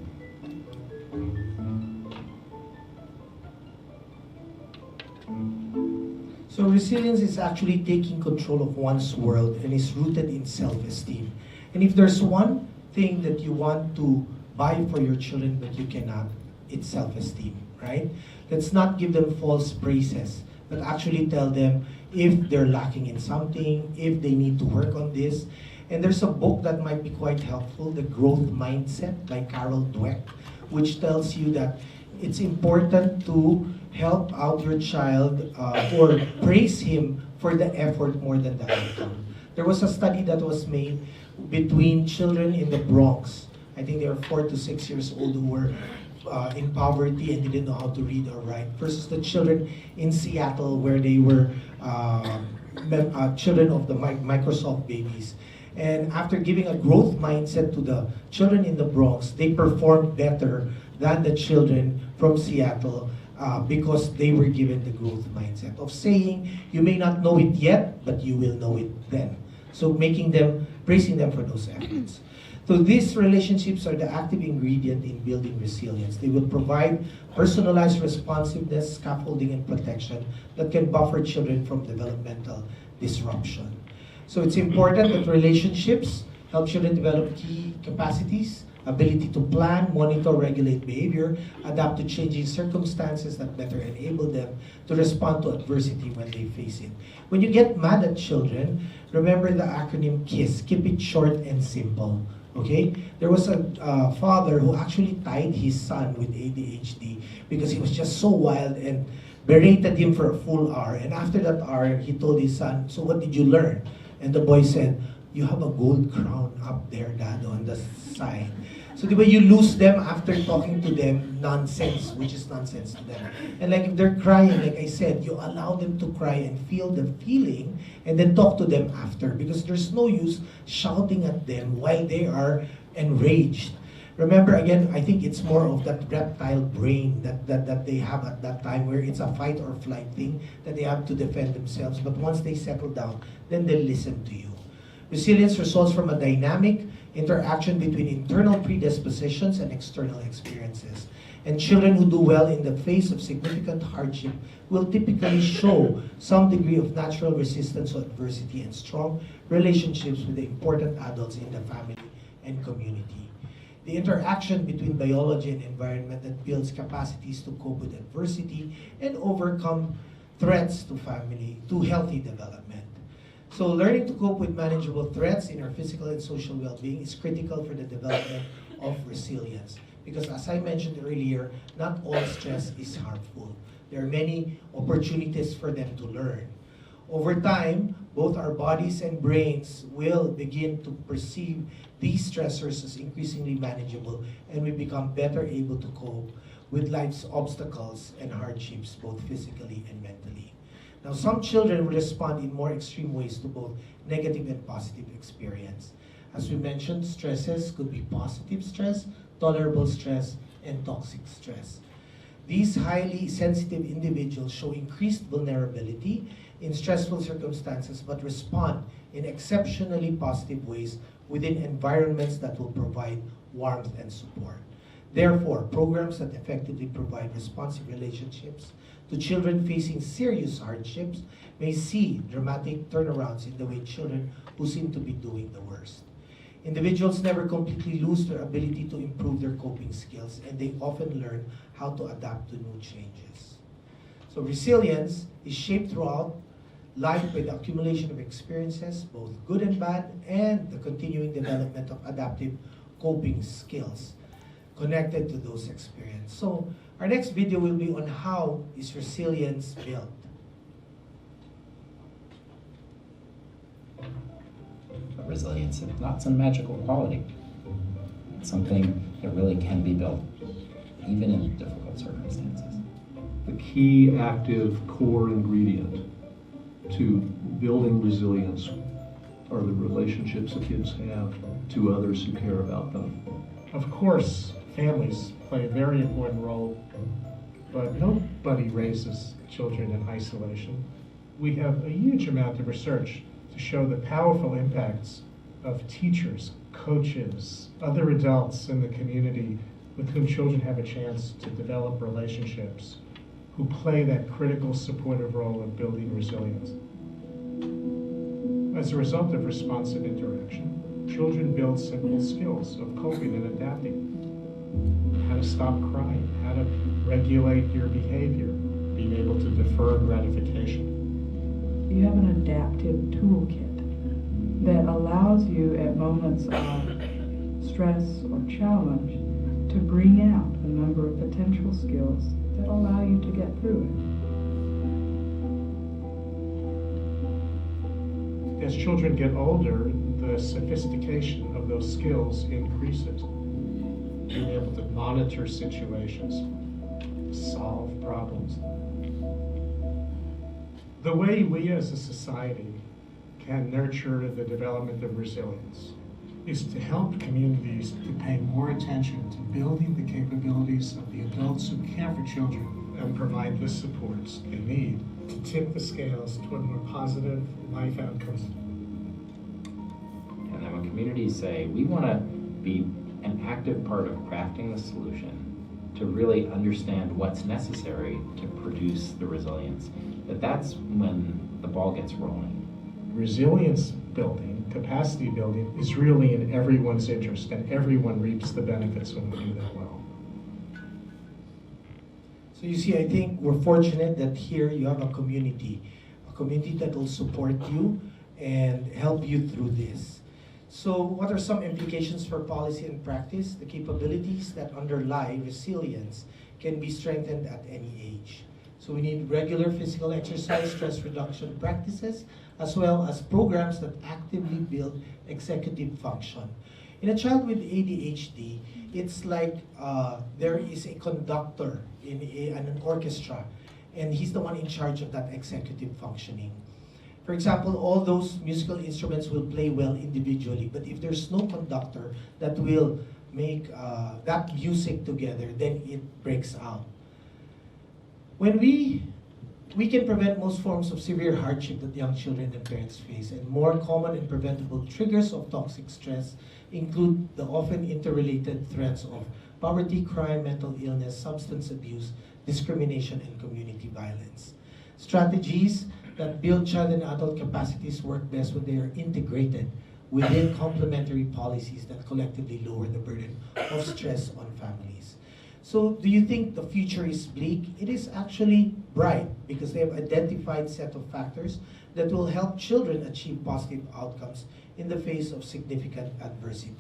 So resilience is actually taking control of one's world and is rooted in self-esteem. And if there's one thing that you want to buy for your children but you cannot, it's self-esteem, right? Let's not give them false praises, but actually tell them if they're lacking in something, if they need to work on this. And there's a book that might be quite helpful, The Growth Mindset by Carol Dweck, which tells you that it's important to help out your child or praise him for the effort more than the outcome. There was a study that was made between children in the Bronx. I think they were 4 to 6 years old who were in poverty and didn't know how to read or write, versus the children in Seattle where they were children of the Microsoft babies. And after giving a growth mindset to the children in the Bronx, they performed better than the children from Seattle because they were given the growth mindset of saying, you may not know it yet, but you will know it then. So praising them for those efforts. So these relationships are the active ingredient in building resilience. They will provide personalized responsiveness, scaffolding, and protection that can buffer children from developmental disruption. So it's important that relationships help children develop key capacities, ability to plan, monitor, regulate behavior, adapt to changing circumstances that better enable them to respond to adversity when they face it. When you get mad at children, remember the acronym KISS, keep it short and simple, Okay? There was a father who actually tied his son with ADHD because he was just so wild and berated him for a full hour. And after that hour, he told his son, "So what did you learn?" And the boy said, "You have a gold crown up there, Dad, on the side." So the way you lose them after talking to them nonsense, which is nonsense to them. And like if they're crying, like I said, you allow them to cry and feel the feeling and then talk to them after, because there's no use shouting at them while they are enraged. Remember, again, I think it's more of that reptile brain that they have at that time, where it's a fight or flight thing that they have to defend themselves. But once they settle down, then they'll listen to you. Resilience results from a dynamic interaction between internal predispositions and external experiences. And children who do well in the face of significant hardship will typically show some degree of natural resistance to adversity and strong relationships with the important adults in the family and community. The interaction between biology and environment that builds capacities to cope with adversity and overcome threats to healthy development. So learning to cope with manageable threats in our physical and social well-being is critical for the development of resilience. Because as I mentioned earlier, not all stress is harmful. There are many opportunities for them to learn. Over time, both our bodies and brains will begin to perceive these stressors as increasingly manageable, and we become better able to cope with life's obstacles and hardships, both physically and mentally. Now, some children will respond in more extreme ways to both negative and positive experience. As we mentioned, stresses could be positive stress, tolerable stress, and toxic stress. These highly sensitive individuals show increased vulnerability in stressful circumstances, but respond in exceptionally positive ways within environments that will provide warmth and support. Therefore, programs that effectively provide responsive relationships to children facing serious hardships may see dramatic turnarounds in the way children who seem to be doing the worst. Individuals never completely lose their ability to improve their coping skills, and they often learn how to adapt to new changes. So resilience is shaped throughout life by the accumulation of experiences, both good and bad, and the continuing development of adaptive coping skills connected to those experiences. So our next video will be on how is resilience built. Resilience is not some magical quality. It's something that really can be built, even in difficult circumstances. The key active core ingredient to building resilience are the relationships that kids have to others who care about them. Of course, families play a very important role, but nobody raises children in isolation. We have a huge amount of research to show the powerful impacts of teachers, coaches, other adults in the community with whom children have a chance to develop relationships, who play that critical supportive role of building resilience. As a result of responsive interaction, children build simple skills of coping and adapting. How to stop crying, how to regulate your behavior, being able to defer gratification. You have an adaptive toolkit that allows you at moments of stress or challenge to bring out a number of potential skills that allow you to get through it. As children get older, the sophistication of those skills increases. Being able to monitor situations, solve problems. The way we as a society can nurture the development of resilience is to help communities to pay more attention to building the capabilities of the adults who care for children and provide the supports they need to tip the scales toward more positive life outcomes. And then when communities say, we want to be an active part of crafting the solution, to really understand what's necessary to produce the resilience, that's when the ball gets rolling. Resilience building, capacity building, is really in everyone's interest, and everyone reaps the benefits when we do that well. So you see, I think we're fortunate that here you have a community that will support you and help you through this. So what are some implications for policy and practice? The capabilities that underlie resilience can be strengthened at any age. So we need regular physical exercise, stress reduction practices, as well as programs that actively build executive function. In a child with ADHD, it's like there is a conductor in an orchestra, and he's the one in charge of that executive functioning. For example, all those musical instruments will play well individually, but if there's no conductor that will make that music together, then it breaks out. When we can prevent most forms of severe hardship that young children and parents face, and more common and preventable triggers of toxic stress include the often interrelated threats of poverty, crime, mental illness, substance abuse, discrimination, and community violence. Strategies that build child and adult capacities work best when they are integrated within complementary policies that collectively lower the burden of stress on families. So do you think the future is bleak? It is actually bright because they have identified set of factors that will help children achieve positive outcomes in the face of significant adversity.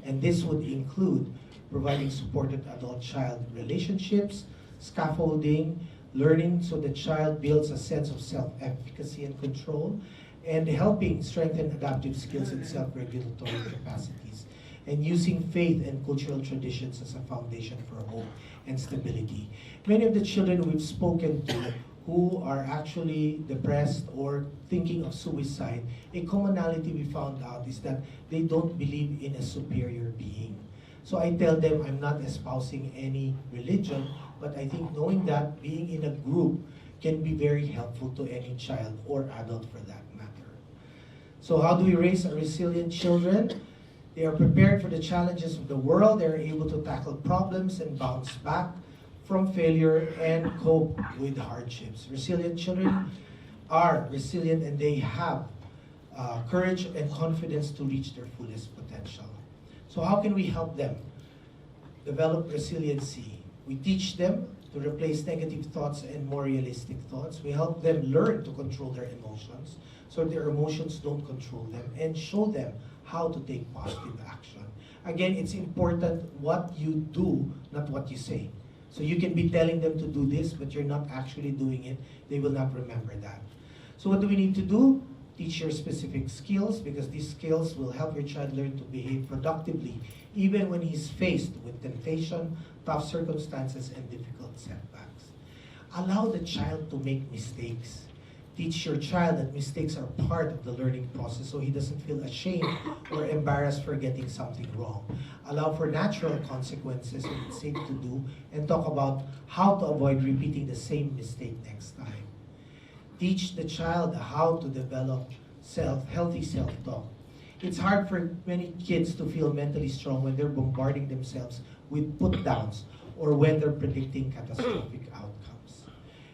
And this would include providing supported adult-child relationships, scaffolding, learning so the child builds a sense of self-efficacy and control, and helping strengthen adaptive skills and self-regulatory capacities, and using faith and cultural traditions as a foundation for hope and stability. Many of the children we've spoken to who are actually depressed or thinking of suicide, a commonality we found out is that they don't believe in a superior being. So I tell them I'm not espousing any religion, but I think knowing that being in a group can be very helpful to any child or adult for that matter. So how do we raise a resilient children? They are prepared for the challenges of the world. They are able to tackle problems and bounce back from failure and cope with hardships. Resilient children are resilient and they have courage and confidence to reach their fullest potential. So how can we help them develop resiliency? We teach them to replace negative thoughts and more realistic thoughts. We help them learn to control their emotions so their emotions don't control them, and show them how to take positive action. Again, it's important what you do, not what you say. So you can be telling them to do this, but you're not actually doing it. They will not remember that. So what do we need to do? Teach your specific skills, because these skills will help your child learn to behave productively, even when he's faced with temptation, tough circumstances, and difficult setbacks. Allow the child to make mistakes. Teach your child that mistakes are part of the learning process so he doesn't feel ashamed or embarrassed for getting something wrong. Allow for natural consequences when it's safe to do, and talk about how to avoid repeating the same mistake next time. Teach the child how to develop healthy self-talk. It's hard for many kids to feel mentally strong when they're bombarding themselves with put-downs or when they're predicting catastrophic outcomes.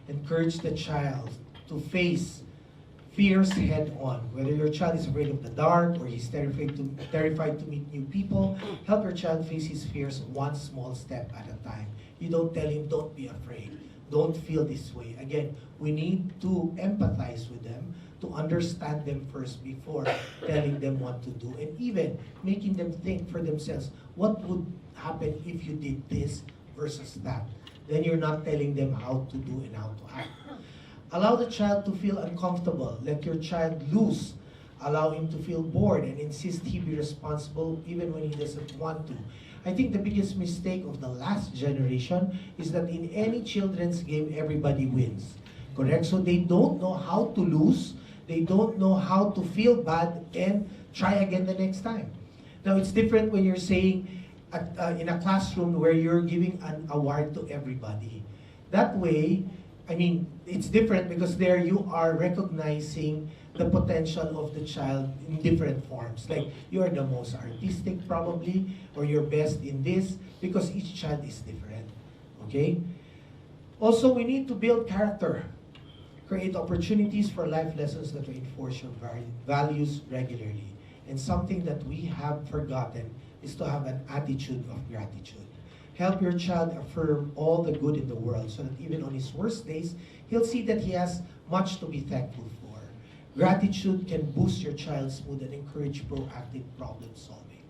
Encourage the child to face fears head-on. Whether your child is afraid of the dark or he's terrified to meet new people, help your child face his fears one small step at a time. You don't tell him, don't be afraid. Don't feel this way. Again, we need to empathize with them, to understand them first before telling them what to do, and even making them think for themselves, what would happen if you did this versus that? Then you're not telling them how to do and how to act. Allow the child to feel uncomfortable. Let your child loose. Allow him to feel bored and insist he be responsible even when he doesn't want to. I think the biggest mistake of the last generation is that in any children's game, everybody wins. Correct? So they don't know how to lose. They don't know how to feel bad and try again the next time. Now, it's different when you're saying in a classroom where you're giving an award to everybody. That way, I mean, it's different because there you are recognizing the potential of the child in different forms. Like, you're the most artistic probably, or you're best in this, because each child is different, okay? Also, we need to build character. Create opportunities for life lessons that reinforce your values regularly. And something that we have forgotten is to have an attitude of gratitude. Help your child affirm all the good in the world so that even on his worst days, he'll see that he has much to be thankful for. Gratitude can boost your child's mood and encourage proactive problem solving.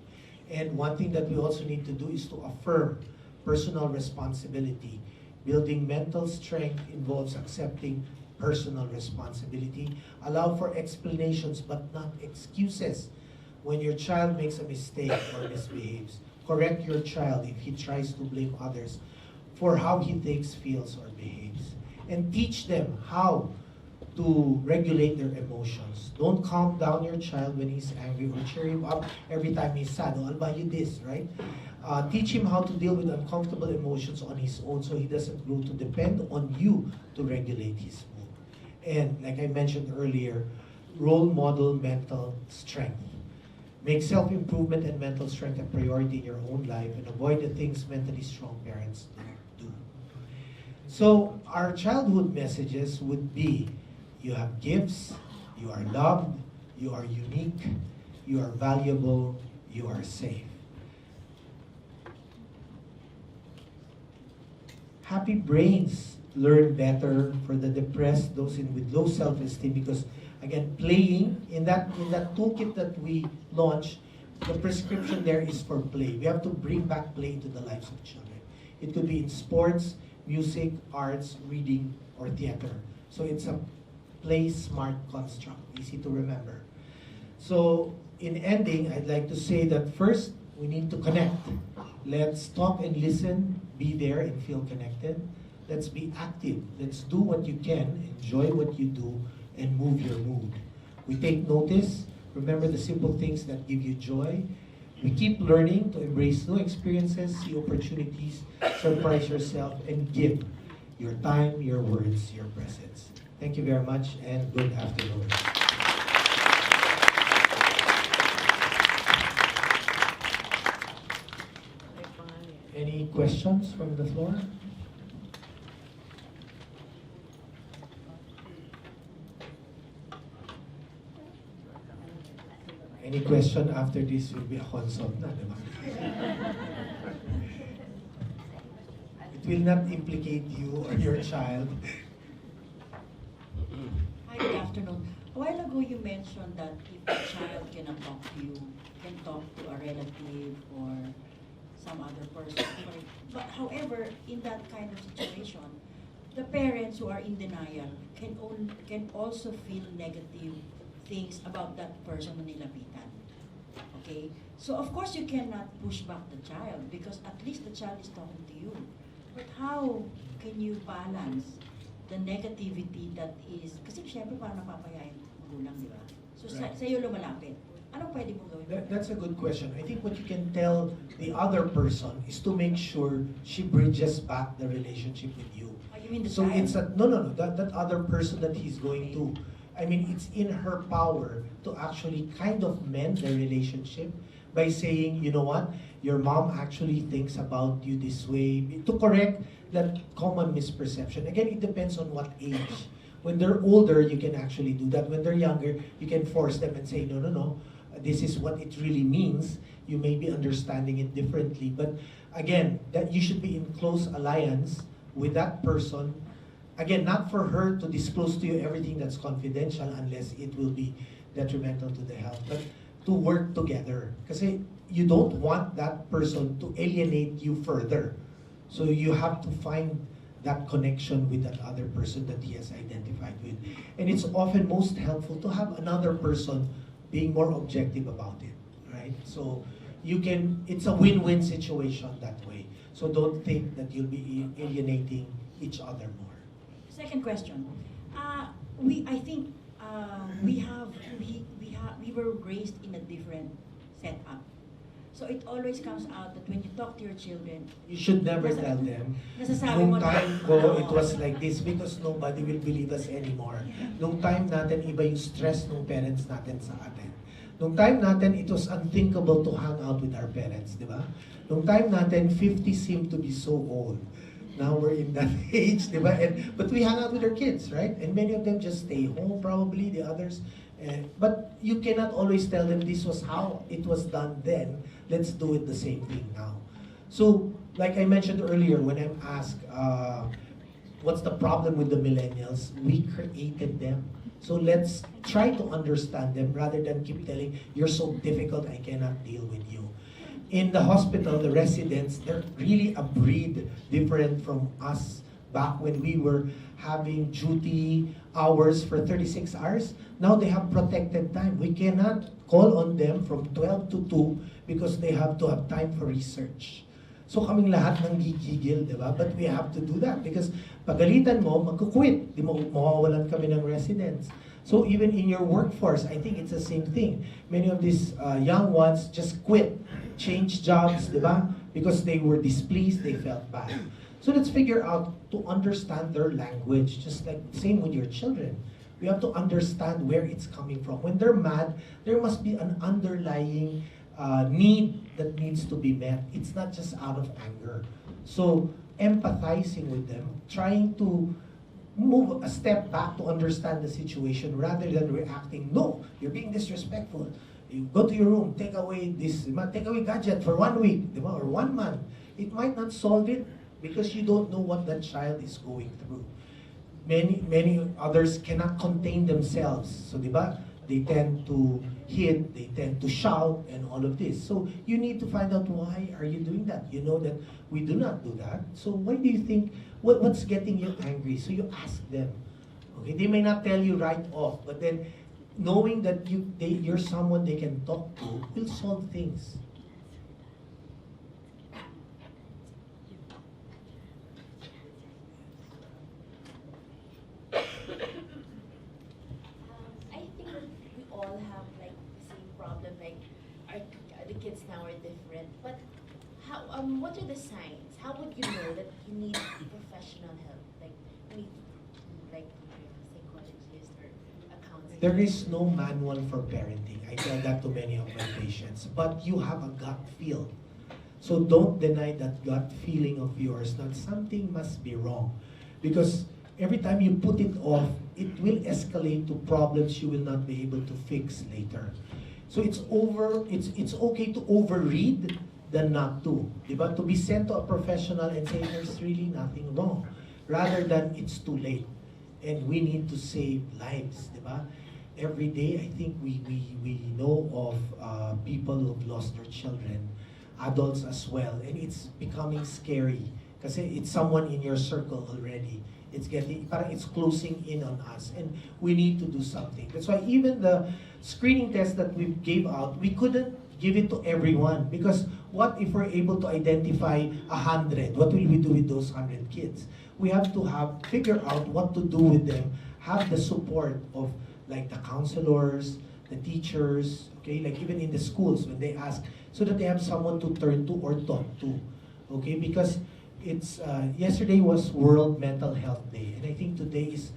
And one thing that we also need to do is to affirm personal responsibility. Building mental strength involves accepting personal responsibility. Allow for explanations but not excuses. When your child makes a mistake or misbehaves, correct your child if he tries to blame others for how he thinks, feels, or behaves. And teach them how to regulate their emotions. Don't calm down your child when he's angry or cheer him up every time he's sad. Oh, I'll buy you this, right? Teach him how to deal with uncomfortable emotions on his own so he doesn't grow to depend on you to regulate his mood. And like I mentioned earlier, role model mental strength. Make self-improvement and mental strength a priority in your own life and avoid the things mentally strong parents don't do. So our childhood messages would be, you have gifts, you are loved, you are unique, you are valuable, you are safe. Happy brains learn better for the depressed, those with low self-esteem, because again, playing in that toolkit that we launched, the prescription there is for play. We have to bring back play into the lives of children. It could be in sports, music, arts, reading, or theater. So it's a play smart construct, easy to remember. So in ending, I'd like to say that first, we need to connect. Let's talk and listen, be there and feel connected. Let's be active. Let's do what you can, enjoy what you do, and move your mood. We take notice, remember the simple things that give you joy. We keep learning to embrace new experiences, see opportunities, surprise yourself, and give your time, your words, your presence. Thank you very much, and good afternoon. Any questions from the floor? Any question after this will be a consult na, di ba? It will not implicate you or your child. Hi, good afternoon. A while ago you mentioned that if a child cannot talk to you, can talk to a relative or some other person. But however, in that kind of situation, the parents who are in denial can also feel negative things about that person na nilapitan. Okay? So of course you cannot push back the child because at least the child is talking to you. But how can you balance the negativity that is, kasi syempre parang napapayain magulang, di ba? So Right. sa'yo lumalapit. Anong pwede mong gawin? That's a good question. I think what you can tell the other person is to make sure she bridges back the relationship with you. Oh, you mean the So child? it's no, that other person that he's going to. I mean, it's in her power to actually kind of mend the relationship by saying, you know what, your mom actually thinks about you this way, to correct that common misperception. Again, it depends on what age. When they're older, you can actually do that. When they're younger, you can force them and say, no, this is what it really means. You may be understanding it differently. But again, that you should be in close alliance with that person. Again, not for her to disclose to you everything that's confidential unless it will be detrimental to the health, but to work together. Kasi you don't want that person to alienate you further. So you have to find that connection with that other person that he has identified with. And it's often most helpful to have another person being more objective about it, right? So it's a win-win situation that way. So don't think that you'll be alienating each other more. Second question. We were raised in a different setup. So it always comes out that when you talk to your children, You should never tell them, nasasabi mo nung na, time ko, it was like this because nobody will believe us anymore. Nung time natin, iba yung stress ng parents natin sa atin. Nung time natin, it was unthinkable to hang out with our parents, di ba? Nung time natin, 50 seemed to be so old. Now we're in that age, di ba? But we hang out with our kids, right? And many of them just stay home, probably, the others. But you cannot always tell them this was how it was done then. Let's do it the same thing now. So, like I mentioned earlier, when I'm asked, what's the problem with the millennials? We created them. So let's try to understand them rather than keep telling, you're so difficult, I cannot deal with you. In the hospital, the residents, they're really a breed different from us back when we were having duty hours for 36 hours. Now they have protected time. We cannot call on them from 12 to 2 because they have to have time for research. So kaming lahat nang gigigil, di ba? But we have to do that because pagalitan mo, magkukwit. Di mo, mawawalan kami ng residents. So even in your workforce, I think it's the same thing. Many of these young ones just quit, change jobs, di ba? Because they were displeased, they felt bad. So let's figure out to understand their language, just like same with your children. We have to understand where it's coming from. When they're mad, there must be an underlying need that needs to be met. It's not just out of anger. So empathizing with them, trying to move a step back to understand the situation rather than reacting, no, you're being disrespectful. You go to your room, take away gadget for 1 week, or 1 month. It might not solve it because you don't know what that child is going through. Many others cannot contain themselves. So, they tend to hit, they tend to shout, and all of this. So you need to find out, why are you doing that? You know that we do not do that. So why do you think, what's getting you angry? So you ask them. Okay, they may not tell you right off, but then knowing that you're someone they can talk to will solve things. The kids now are different, but how? What are the signs? How would you know that you need professional help? Like you need, like a psychologist or a counselor? There is no manual for parenting. I tell that to many of my patients. But you have a gut feel. So don't deny that gut feeling of yours that something must be wrong. Because every time you put it off, it will escalate to problems you will not be able to fix later. So it's okay to overread than not to. Diba? To be sent to a professional and say there's really nothing wrong. Rather than it's too late. And we need to save lives. Diba? Every day, I think we know of people who have lost their children, adults as well. And it's becoming scary. Kasi it's someone in your circle already. It's closing in on us, and we need to do something. That's why even the screening test that we gave out, we couldn't give it to everyone, because what if we're able to identify 100? What will we do with those 100 kids? We have to figure out what to do with them, have the support of like the counselors, the teachers, okay, like even in the schools when they ask, so that they have someone to turn to or talk to, okay, because it's yesterday was World Mental Health Day, and I think today is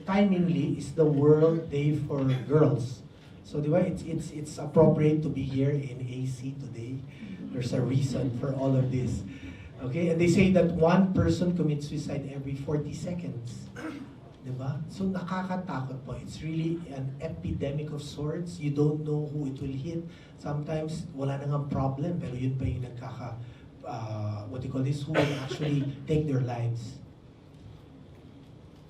timingly is the World Day for Girls. So it's appropriate to be here in AC today. There's a reason for all of this. Okay, and they say that one person commits suicide every 40 seconds. Diba? So nakakatakot po. It's really an epidemic of sorts. You don't know who it will hit. Sometimes wala nang ang problem, pero yun pa yung who will actually take their lives.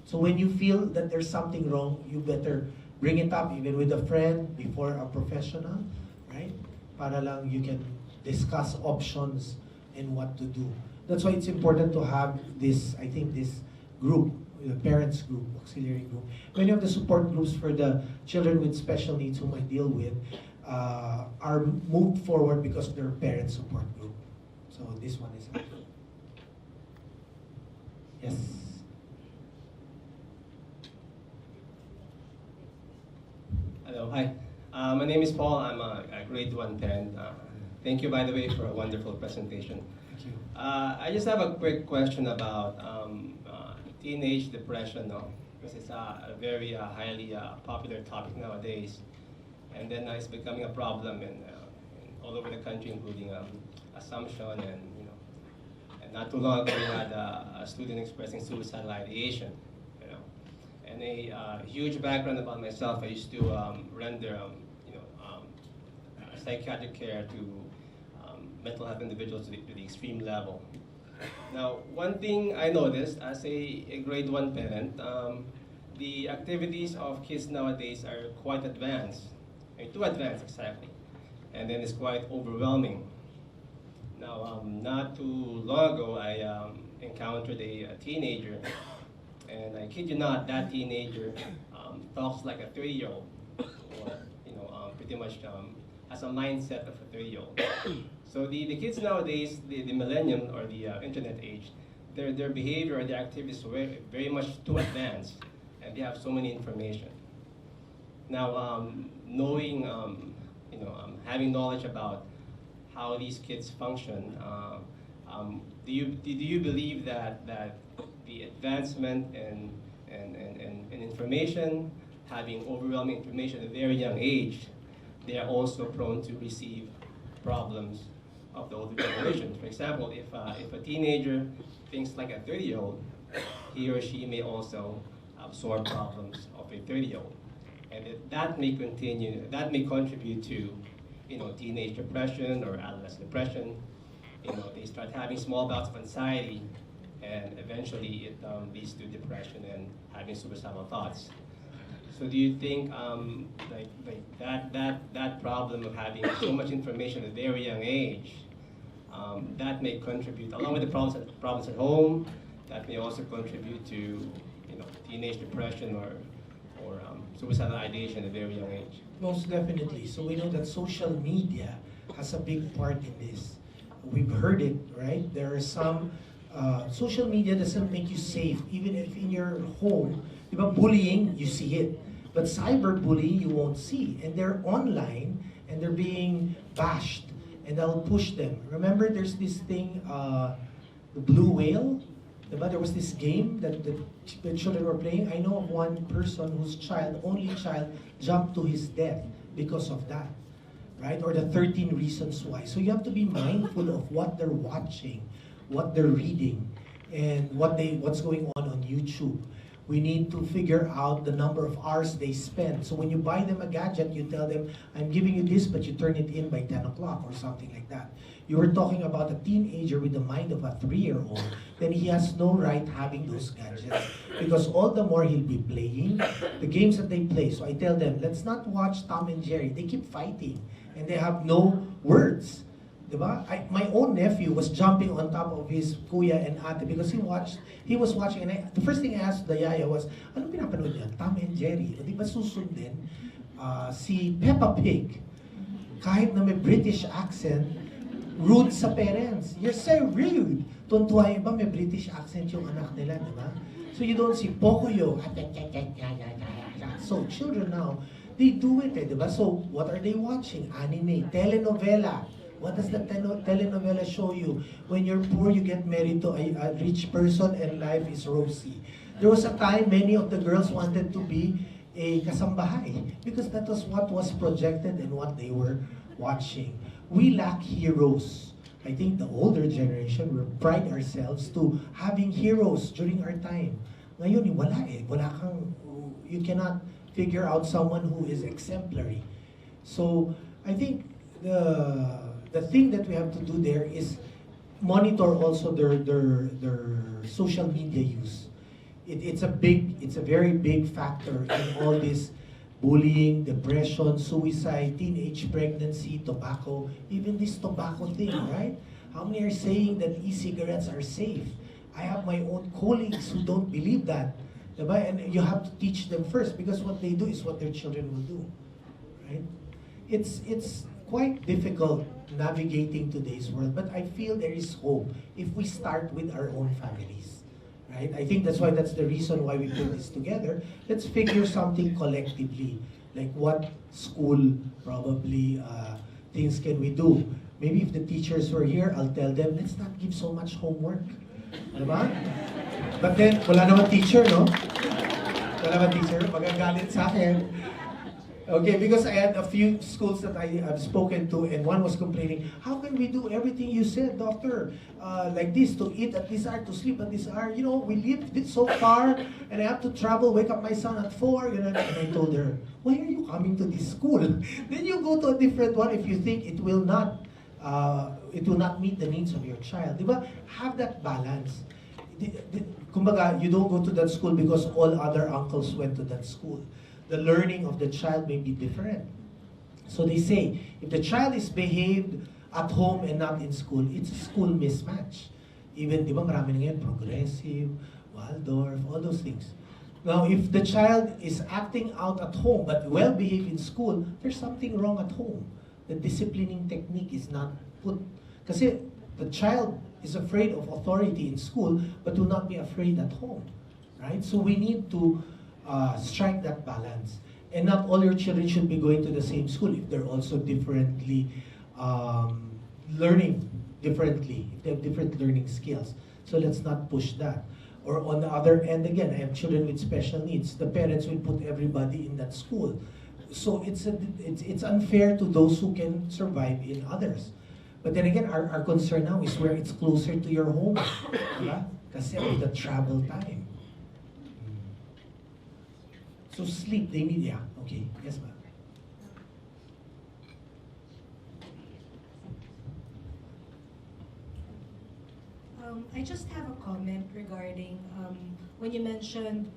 So when you feel that there's something wrong, you better bring it up even with a friend before a professional, right? Para lang you can discuss options and what to do. That's why it's important to have this, I think this group, the parents group, auxiliary group. Many of the support groups for the children with special needs whom I deal with are moved forward because of their parent support group. So this one is yes. Hello, hi. My name is Paul. I'm a grade 1 parent. Thank you, by the way, for a wonderful presentation. Thank you. I just have a quick question about teenage depression, because it's a very highly popular topic nowadays, and then it's becoming a problem in all over the country, including Assumption, and not too long ago we had a student expressing suicidal ideation, and a huge background about myself. I used to render psychiatric care to mental health individuals to the extreme level, Now, one thing I noticed as a grade 1 parent, the activities of kids nowadays are quite advanced, too advanced exactly, and then it's quite overwhelming. Now, not too long ago, I encountered a teenager, and I kid you not, that teenager talks like a 30-year-old, or pretty much has a mindset of a 30-year-old. So the kids nowadays, the millennium or the internet age, their behavior or their activities are very much too advanced, and they have so many information. Now, knowing, having knowledge about how these kids function, do you believe that the advancement in information, having overwhelming information at a very young age, they are also prone to receive problems of the older generation? For example, if a teenager thinks like a 30-year-old, he or she may also absorb problems of a 30-year-old. And that may contribute to, teenage depression or adolescent depression. They start having small bouts of anxiety, and eventually it leads to depression and having suicidal thoughts. So do you think that problem of having so much information at a very young age, that may contribute, along with the problems at home, that may also contribute to teenage depression or suicidal ideation at a very young age? Most definitely. So we know that social media has a big part in this. We've heard it, right? There are some, social media doesn't make you safe, even if in your home. Bullying, you see it. But cyberbullying, you won't see. And they're online, and they're being bashed, and they'll push them. Remember, there's this thing, the blue whale? There was this game that the children were playing. I know of one person whose only child, jumped to his death because of that, right? Or the 13 reasons why. So you have to be mindful of what they're watching, what they're reading, and what's going on YouTube. We need to figure out the number of hours they spend. So when you buy them a gadget, you tell them, I'm giving you this, but you turn it in by 10 o'clock or something like that. You were talking about a teenager with the mind of a 3-year-old, then he has no right having those gadgets, because all the more he'll be playing the games that they play. So I tell them, let's not watch Tom and Jerry. They keep fighting, and they have no words. Diba? My own nephew was jumping on top of his kuya and ate because he was watching, and the first thing I asked the yaya was, ano pinapanood niya? Tom and Jerry. Di ba susundin si Peppa Pig, kahit na may British accent, rude sa parents. You're so rude. Tuntua yung iba, may British accent yung anak nila, di ba? So you don't see Pocoyo. So children now, they do it, di ba? So what are they watching? Anime, telenovela. What does the telenovela show you? When you're poor, you get married to a rich person and life is rosy. There was a time many of the girls wanted to be a kasambahay because that was what was projected and what they were watching. We lack heroes. I think the older generation, we pride ourselves to having heroes during our time. Ngayon, wala eh. You cannot figure out someone who is exemplary. So, I think the thing that we have to do there is monitor also their social media use. It's a very big factor in all this bullying, depression, suicide, teenage pregnancy, tobacco, even this tobacco thing, right? How many are saying that e-cigarettes are safe? I have my own colleagues who don't believe that. And you have to teach them first, because what they do is what their children will do, right? It's quite difficult navigating today's world, but I feel there is hope if we start with our own families, right? I think that's the reason why we put this together. Let's figure something collectively, like what school probably things can we do. Maybe if the teachers were here, I'll tell them, let's not give so much homework. Diba? But then, wala naman teacher, no? Wala naman teacher, magagalit sa akin. Okay, because I had a few schools that I have spoken to, and one was complaining, how can we do everything you said, doctor? Like this, to eat at this hour, to sleep at this hour. You know, we live so far, and I have to travel, wake up my son at 4. You know, and I told her, why are you coming to this school? Then you go to a different one if you think it will not it will not meet the needs of your child. Diba? Have that balance. Kumbaga, you don't go to that school because all other uncles went to that school. The learning of the child may be different. So they say, if the child is behaved at home and not in school, it's a school mismatch. Even, di ba, marami na ngayon, progressive, Waldorf, all those things. Now, if the child is acting out at home but well-behaved in school, there's something wrong at home. The disciplining technique is not put. Kasi the child is afraid of authority in school but will not be afraid at home. Right? So we need to strike that balance. And not all your children should be going to the same school if they're also differently learning differently, if they have different learning skills. So let's not push that. Or on the other end, again, I have children with special needs. The parents will put everybody in that school. So it's unfair to those who can survive in others. But then again, our concern now is where it's closer to your home. Diba? Kasi of the travel time. So sleep, they need, yeah, okay. Yes, ma'am. I just have a comment regarding when you mentioned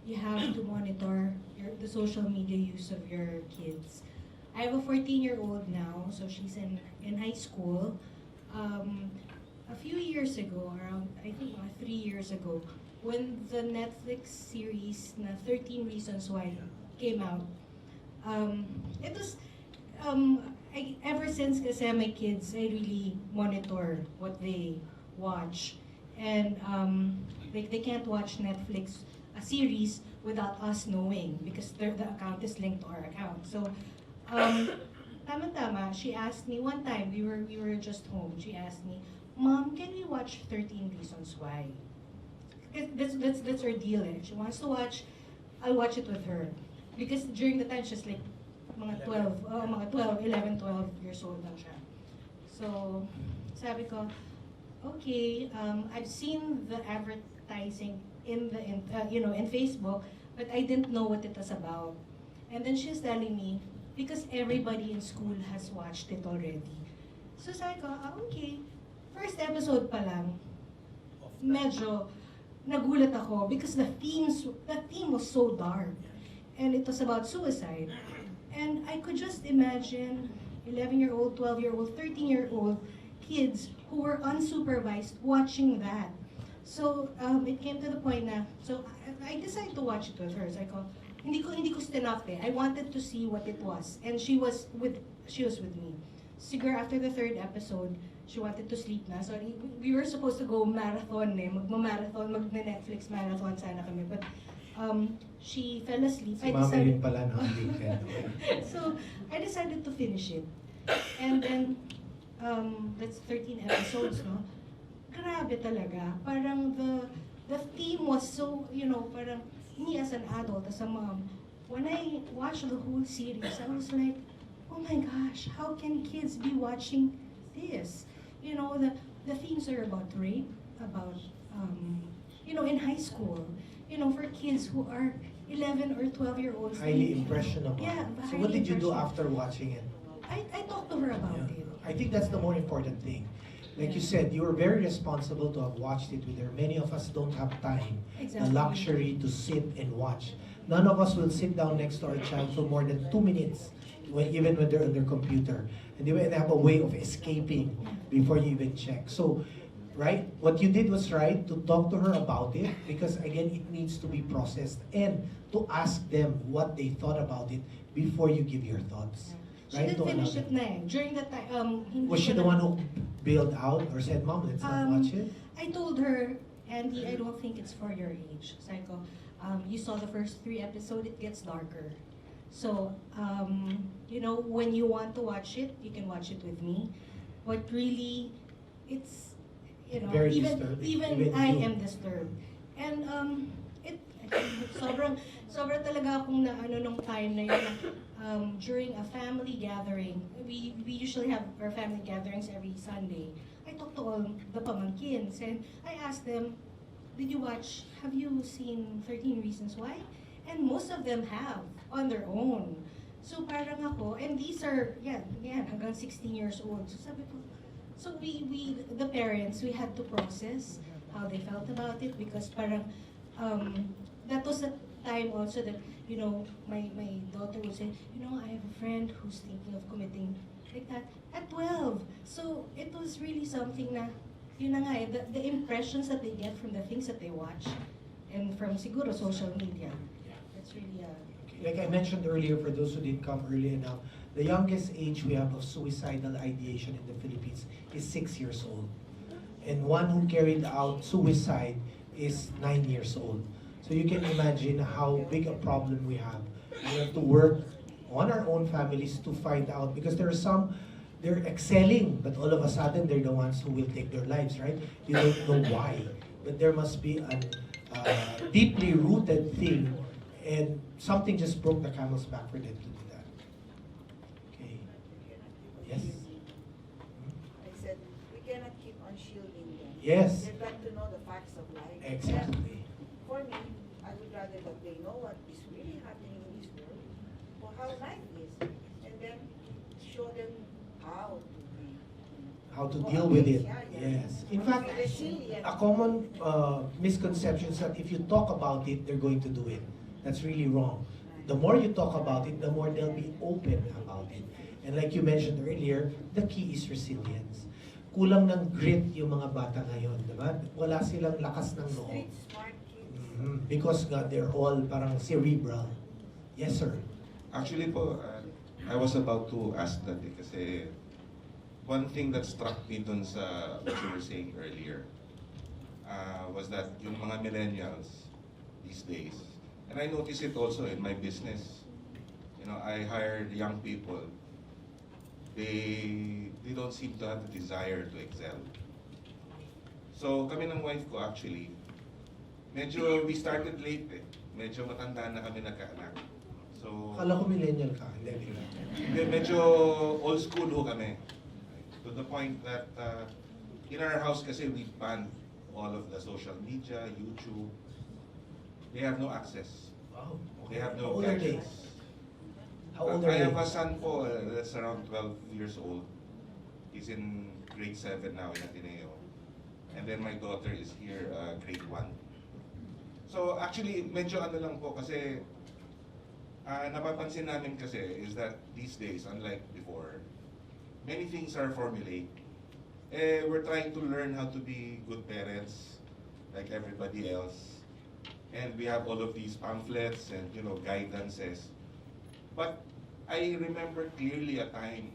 you have to monitor the social media use of your kids. I have a 14-year-old now, so she's in high school. A few years ago, around I think 3 years ago, when the Netflix series na 13 Reasons Why came out, it was ever since kasi my kids, I really monitor what they watch. And they can't watch Netflix a series without us knowing because the account is linked to our account. So, tama-tama, she asked me one time, we were just home, she asked me, Mom, can we watch 13 Reasons Why? That's her deal eh. She wants to watch, I'll watch it with her. Because during the time, she's like, mga 11, 12 years old lang siya. So, sabi ko, okay, I've seen the advertising in Facebook, but I didn't know what it was about. And then she's telling me, because everybody in school has watched it already. So sabi ko, okay. First episode pa lang, medyo nagulat ako because the theme was so dark. And it was about suicide. And I could just imagine 11-year-old, 12-year-old, 13-year-old kids who were unsupervised watching that. So it came to the point na, so I decided to watch it with her. So I go, hindi ko stinafte. I wanted to see what it was. And she was with me. Siguro after the third episode, she wanted to sleep na. So we were supposed to go marathon magma-marathon, mag-Netflix marathon sana kami. But she fell asleep. Si Mami rin pala no, weekend. So I decided to finish it. And then, that's 13 episodes, no? Grabe talaga. Parang the theme was so, parang me as an adult, as a mom, when I watched the whole series, I was like, oh my gosh, how can kids be watching this? The themes are about rape, about, in high school, for kids who are 11 or 12-year-olds. Highly impressionable. Yeah. So what did you do after watching it? I talked to her about it. I think that's the more important thing. Like you said, you were very responsible to have watched it with her. Many of us don't have time, the luxury to sit and watch. None of us will sit down next to our child for more than 2 minutes, even when they're on their computer. And they have a way of escaping before you even check. So, right, what you did was right, to talk to her about it, because again, it needs to be processed, and to ask them what they thought about it before you give your thoughts. She Right? did finish it na eh. During that time, Was she the one who bailed out or said, Mom, let's not watch it? I told her, Andy, I don't think it's for your age. Psycho, you saw the first 3 episodes, it gets darker. So, when you want to watch it, you can watch it with me. But really, it's, Very even disturbing. I am disturbed. And sobrang talaga akong naano nung time na yun, during a family gathering. We usually have our family gatherings every Sunday. I talked to all the pamangkins and I asked them, have you seen 13 Reasons Why? And most of them have on their own. So parang ako, and these are, yan, hanggang 16 years old. So sabi ko, so the parents, we had to process how they felt about it because parang, that was a time also that, you know, my daughter would say, you know, I have a friend who's thinking of committing like that at 12. So it was really something na, yun na nga eh, the impressions that they get from the things that they watch and from siguro social media. That's really Like I mentioned earlier, for those who didn't come early enough, the youngest age we have of suicidal ideation in the Philippines is 6 years old. And one who carried out suicide is 9 years old. So you can imagine how big a problem we have. We have to work on our own families to find out, because there are some, they're excelling, but all of a sudden they're the ones who will take their lives, right? You don't know why. But there must be a deeply rooted thing, and something just broke the camel's back for them to do that. Okay. Yes? I said, we cannot keep on shielding them. Yes. They've got to know the facts of life. Exactly. For me, I would rather that they know what is really happening in this world, or how life is, and then show them how to be. How to deal with it. Yeah. Yes. In fact, a common misconception is that if you talk about it, they're going to do it. That's really wrong. The more you talk about it, the more they'll be open about it. And like you mentioned earlier, the key is resilience. Kulang ng grit yung mga bata ngayon, di ba? Wala silang lakas ng loob. Because they're all parang cerebral. Yes, sir. Actually po, I was about to ask that kasi one thing that struck me dun sa what you were saying earlier was that yung mga millennials these days, and I notice it also in my business. You know, I hired young people. They don't seem to have the desire to excel. So kami ng wife ko actually, medyo we started late eh. Medyo matanda na kami nagkaanak. So Kala ko millennial ka. Hindi. Medyo old school ho kami. To the point that in our house kasi we banned all of the social media, YouTube. They have no access. Wow. They have no How old are they? gadgets. How old are I they? have a son po that's around 12 years old. He's in grade 7 now in Ateneo. And then my daughter is here, grade 1. So actually, medyo ano lang po kasi napapansin namin kasi is that these days, unlike before, many things are formulaic. We're trying to learn how to be good parents like everybody else. And we have all of these pamphlets and, you know, guidances. But I remember clearly a time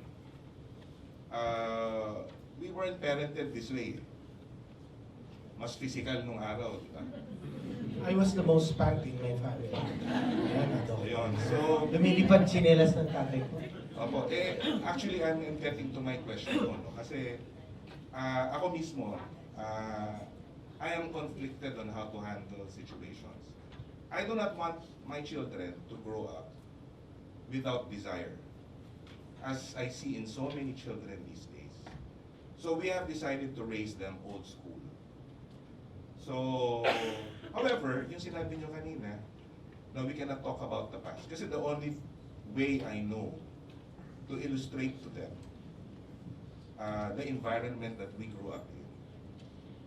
we weren't parented this way. Mas physical nung araw, di ba? I was the most spanked in my family. Ayun, so lumilipad tsinelas ng tatay ko. Opo, actually I'm getting to my question no? Kasi ako mismo, I am conflicted on how to handle situations. I do not want my children to grow up without desire, as I see in so many children these days. So we have decided to raise them old school. So, however, yung sinabi nyo kanina, no, we cannot talk about the past. Kasi the only way I know to illustrate to them the environment that we grew up in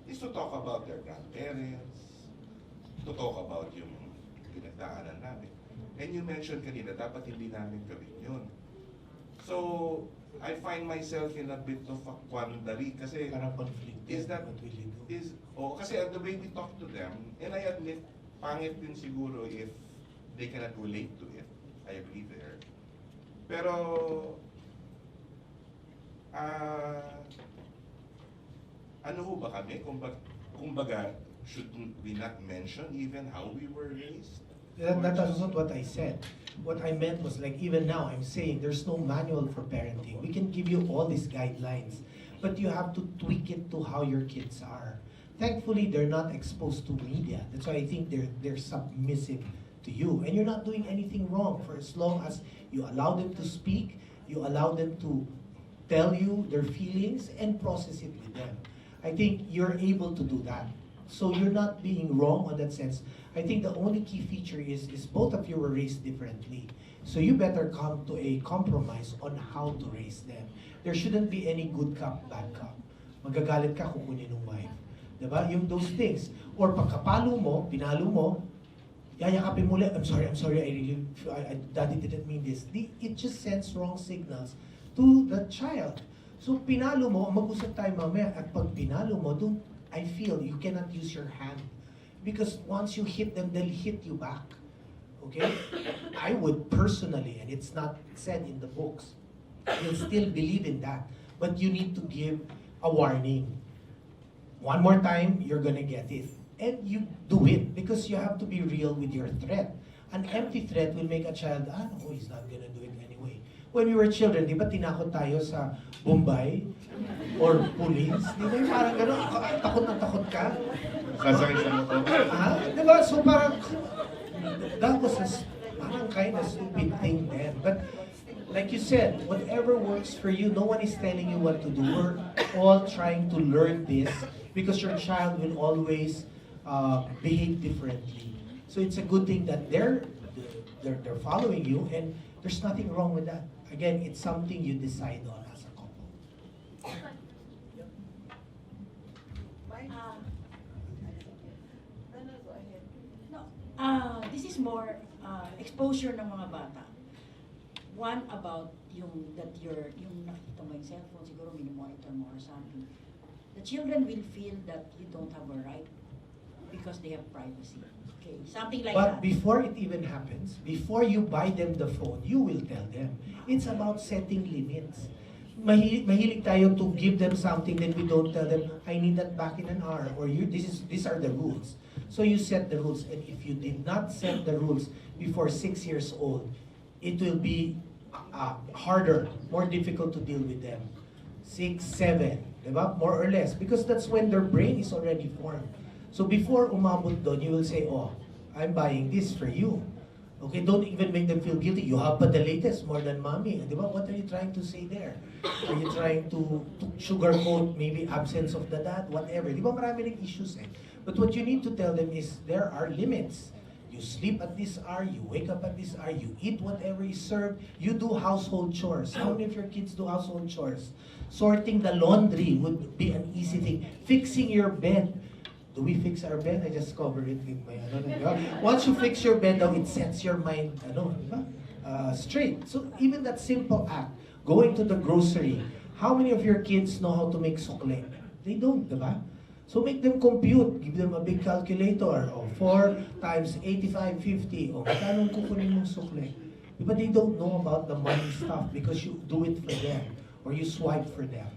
is to talk about their grandparents, to talk about yung pinagdaanan namin. And you mentioned kanina, dapat hindi namin gawin yun. So, I find myself in a bit of a quandary kasi is that kasi the way we talk to them, and I admit pangit din siguro if they cannot relate to it. I agree there. Pero ano ho ba kami? Kumbaga, should we not mention even how we were raised? That was not what I said. What I meant was, like, even now I'm saying there's no manual for parenting. We can give you all these guidelines, but you have to tweak it to how your kids are. Thankfully, they're not exposed to media. That's why I think they're submissive to you. And you're not doing anything wrong for as long as you allow them to speak, you allow them to tell you their feelings and process it with them. I think you're able to do that. So you're not being wrong on that sense. I think the only key feature is both of you were raised differently. So you better come to a compromise on how to raise them. There shouldn't be any good cop, bad cop. Magagalit ka, kukunin ng wife. Diba? Yung those things. Or pagkapalo mo, pinalo mo, yayakapin mo ulit, I'm sorry, Daddy didn't mean this. It just sends wrong signals to the child. So pinalo mo, mag-usap tayo mamaya, at pag pinalo mo, I feel you cannot use your hand. Because once you hit them, they'll hit you back. Okay? I would personally, and it's not said in the books, you'll still believe in that. But you need to give a warning. One more time, you're gonna get it. And you do it because you have to be real with your threat. An empty threat will make a child, no, he's not gonna do it anyway. When we were children, di ba tinakot tayo sa Bombay or police? Di ba yung parang gano'n, takot na takot ka? Sasakay sa motor. Di ba? So parang, that was parang kind of stupid thing then. But like you said, whatever works for you, no one is telling you what to do. We're all trying to learn this because your child will always behave differently. So it's a good thing that they're following you, and there's nothing wrong with that. Again, it's something you decide on as a couple. This is more exposure ng mga bata. One about yung nakikita mo yung cellphone, siguro mini-monitor mo or something. The children will feel that you don't have a right because they have privacy. Okay, something like that. But before it even happens, before you buy them the phone, you will tell them. It's about setting limits. Mahilig tayo to give them something, then we don't tell them, I need that back in an hour, or these are the rules. So you set the rules, and if you did not set the rules before 6 years old, it will be harder, more difficult to deal with them. 6, 7, diba? More or less, because that's when their brain is already formed. So before umabot doon, you will say, oh, I'm buying this for you. Okay, don't even make them feel guilty. You have but the latest more than mommy. Diba? What are you trying to say there? Are you trying to sugarcoat maybe absence of the dad? Whatever. Diba marami ring issues eh. But what you need to tell them is there are limits. You sleep at this hour, you wake up at this hour, you eat whatever is served, you do household chores. How many of your kids do household chores? Sorting the laundry would be an easy thing. Fixing your bed. Do we fix our bed? I just covered it with my once you fix your bed, now it sets your mind straight. So even that simple act, going to the grocery, how many of your kids know how to make sukle? They don't, diba? So make them compute. Give them a big calculator. 4 times 85, 50. Magkano kukunin mong sukle? But they don't know about the money stuff because you do it for them or you swipe for them.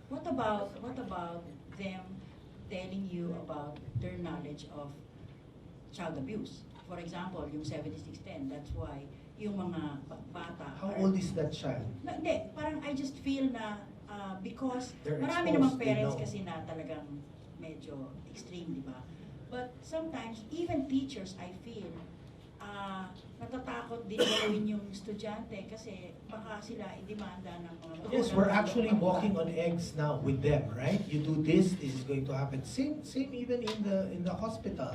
What about them telling you about their knowledge of child abuse? For example, yung 7610, that's why yung mga bata... How old is that child? No, hindi, parang I just feel na because They're marami exposed, namang parents they know. kasi na talagang medyo extreme, di ba? But sometimes, even teachers, I feel, natatakot din gawin yung estudyante kasi baka sila i-demanda ng mga magulang. Yes, we're actually walking on eggs now with them, right? You do this is going to happen. Same even in the hospital.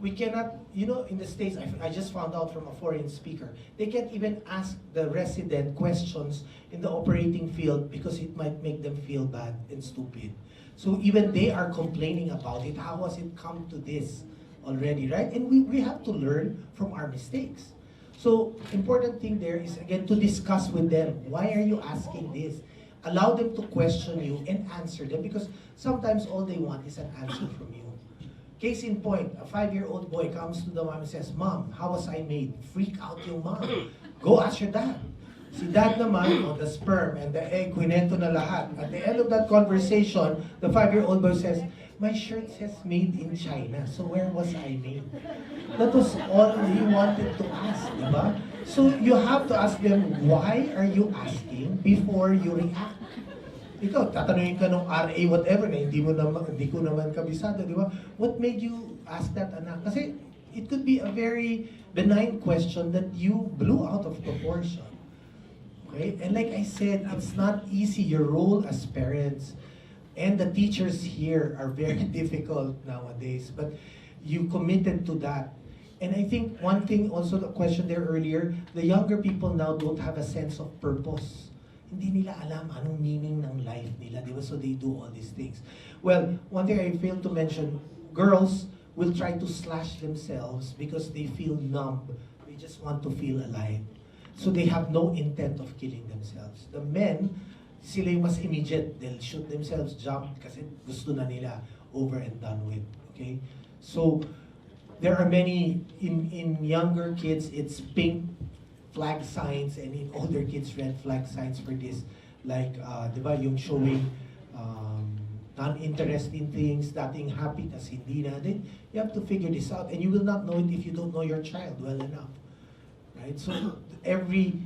We cannot, in the States, I just found out from a foreign speaker, they can't even ask the resident questions in the operating field because it might make them feel bad and stupid. So even they are complaining about it. How has it come to this already, right? And we have to learn from our mistakes. So important thing there is, again, to discuss with them. Why are you asking this? Allow them to question you and answer them because sometimes all they want is an answer from you. Case in point, a 5-year-old boy comes to the mom and says, Mom, how was I made? Freak out yung mom. Go ask your dad. Si dad naman, the sperm and the egg, kwento na lahat. At the end of that conversation, the 5-year-old boy says, my shirt says made in China, so where was I made? That was all he wanted to ask, diba? So you have to ask them, why are you asking before you react? Ikaw, tatanungin ka ng RA whatever na hindi ko naman kabisado, di ba? What made you ask that, anak? Kasi it could be a very benign question that you blew out of proportion. Okay? And like I said, it's not easy. Your role as parents, And the teachers here are very difficult nowadays, but you committed to that. And I think one thing also, the question there earlier, the younger people now don't have a sense of purpose. Hindi nila alam anong meaning ng life nila, di ba? So they do all these things. Well, one thing I failed to mention, girls will try to slash themselves because they feel numb. They just want to feel alive. So they have no intent of killing themselves. The men, sila yung mas immediate. They'll shoot themselves, jump, kasi gusto na nila over and done with. Okay? So, there are many, in younger kids, it's pink flag signs, and in older kids, red flag signs for this. Like, di ba, yung showing non-interest in things, dating happy, tas hindi na. Then, you have to figure this out. And you will not know it if you don't know your child well enough. Right? So, every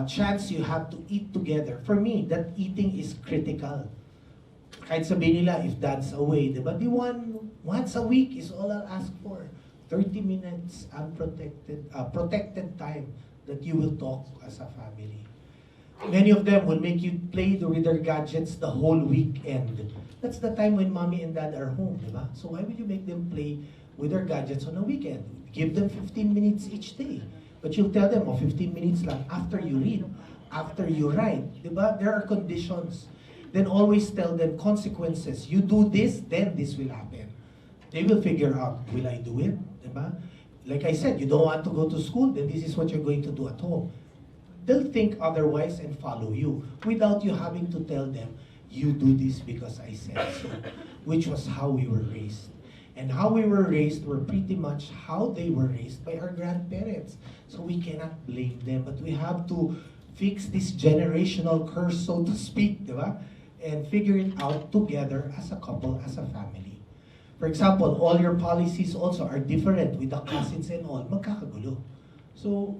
chance you have to eat together, for me, that eating is critical. Kahit sabihin nila, if dad's away, di ba? Once a week is all I'll ask for. 30 minutes unprotected, protected time that you will talk as a family. Many of them will make you play with their gadgets the whole weekend. That's the time when mommy and dad are home, di ba? So why would you make them play with their gadgets on a weekend? Give them 15 minutes each day. But you'll tell them, 15 minutes lang after you read, after you write, di ba? There are conditions. Then always tell them consequences. You do this, then this will happen. They will figure out, will I do it? Diba? Like I said, you don't want to go to school, then this is what you're going to do at home. They'll think otherwise and follow you without you having to tell them, you do this because I said so, which was how we were raised. And how we were raised were pretty much how they were raised by our grandparents. So we cannot blame them, but we have to fix this generational curse, so to speak, diba? And figure it out together as a couple, as a family. For example, all your policies also are different with the cousins and all. Magkakagulo. So,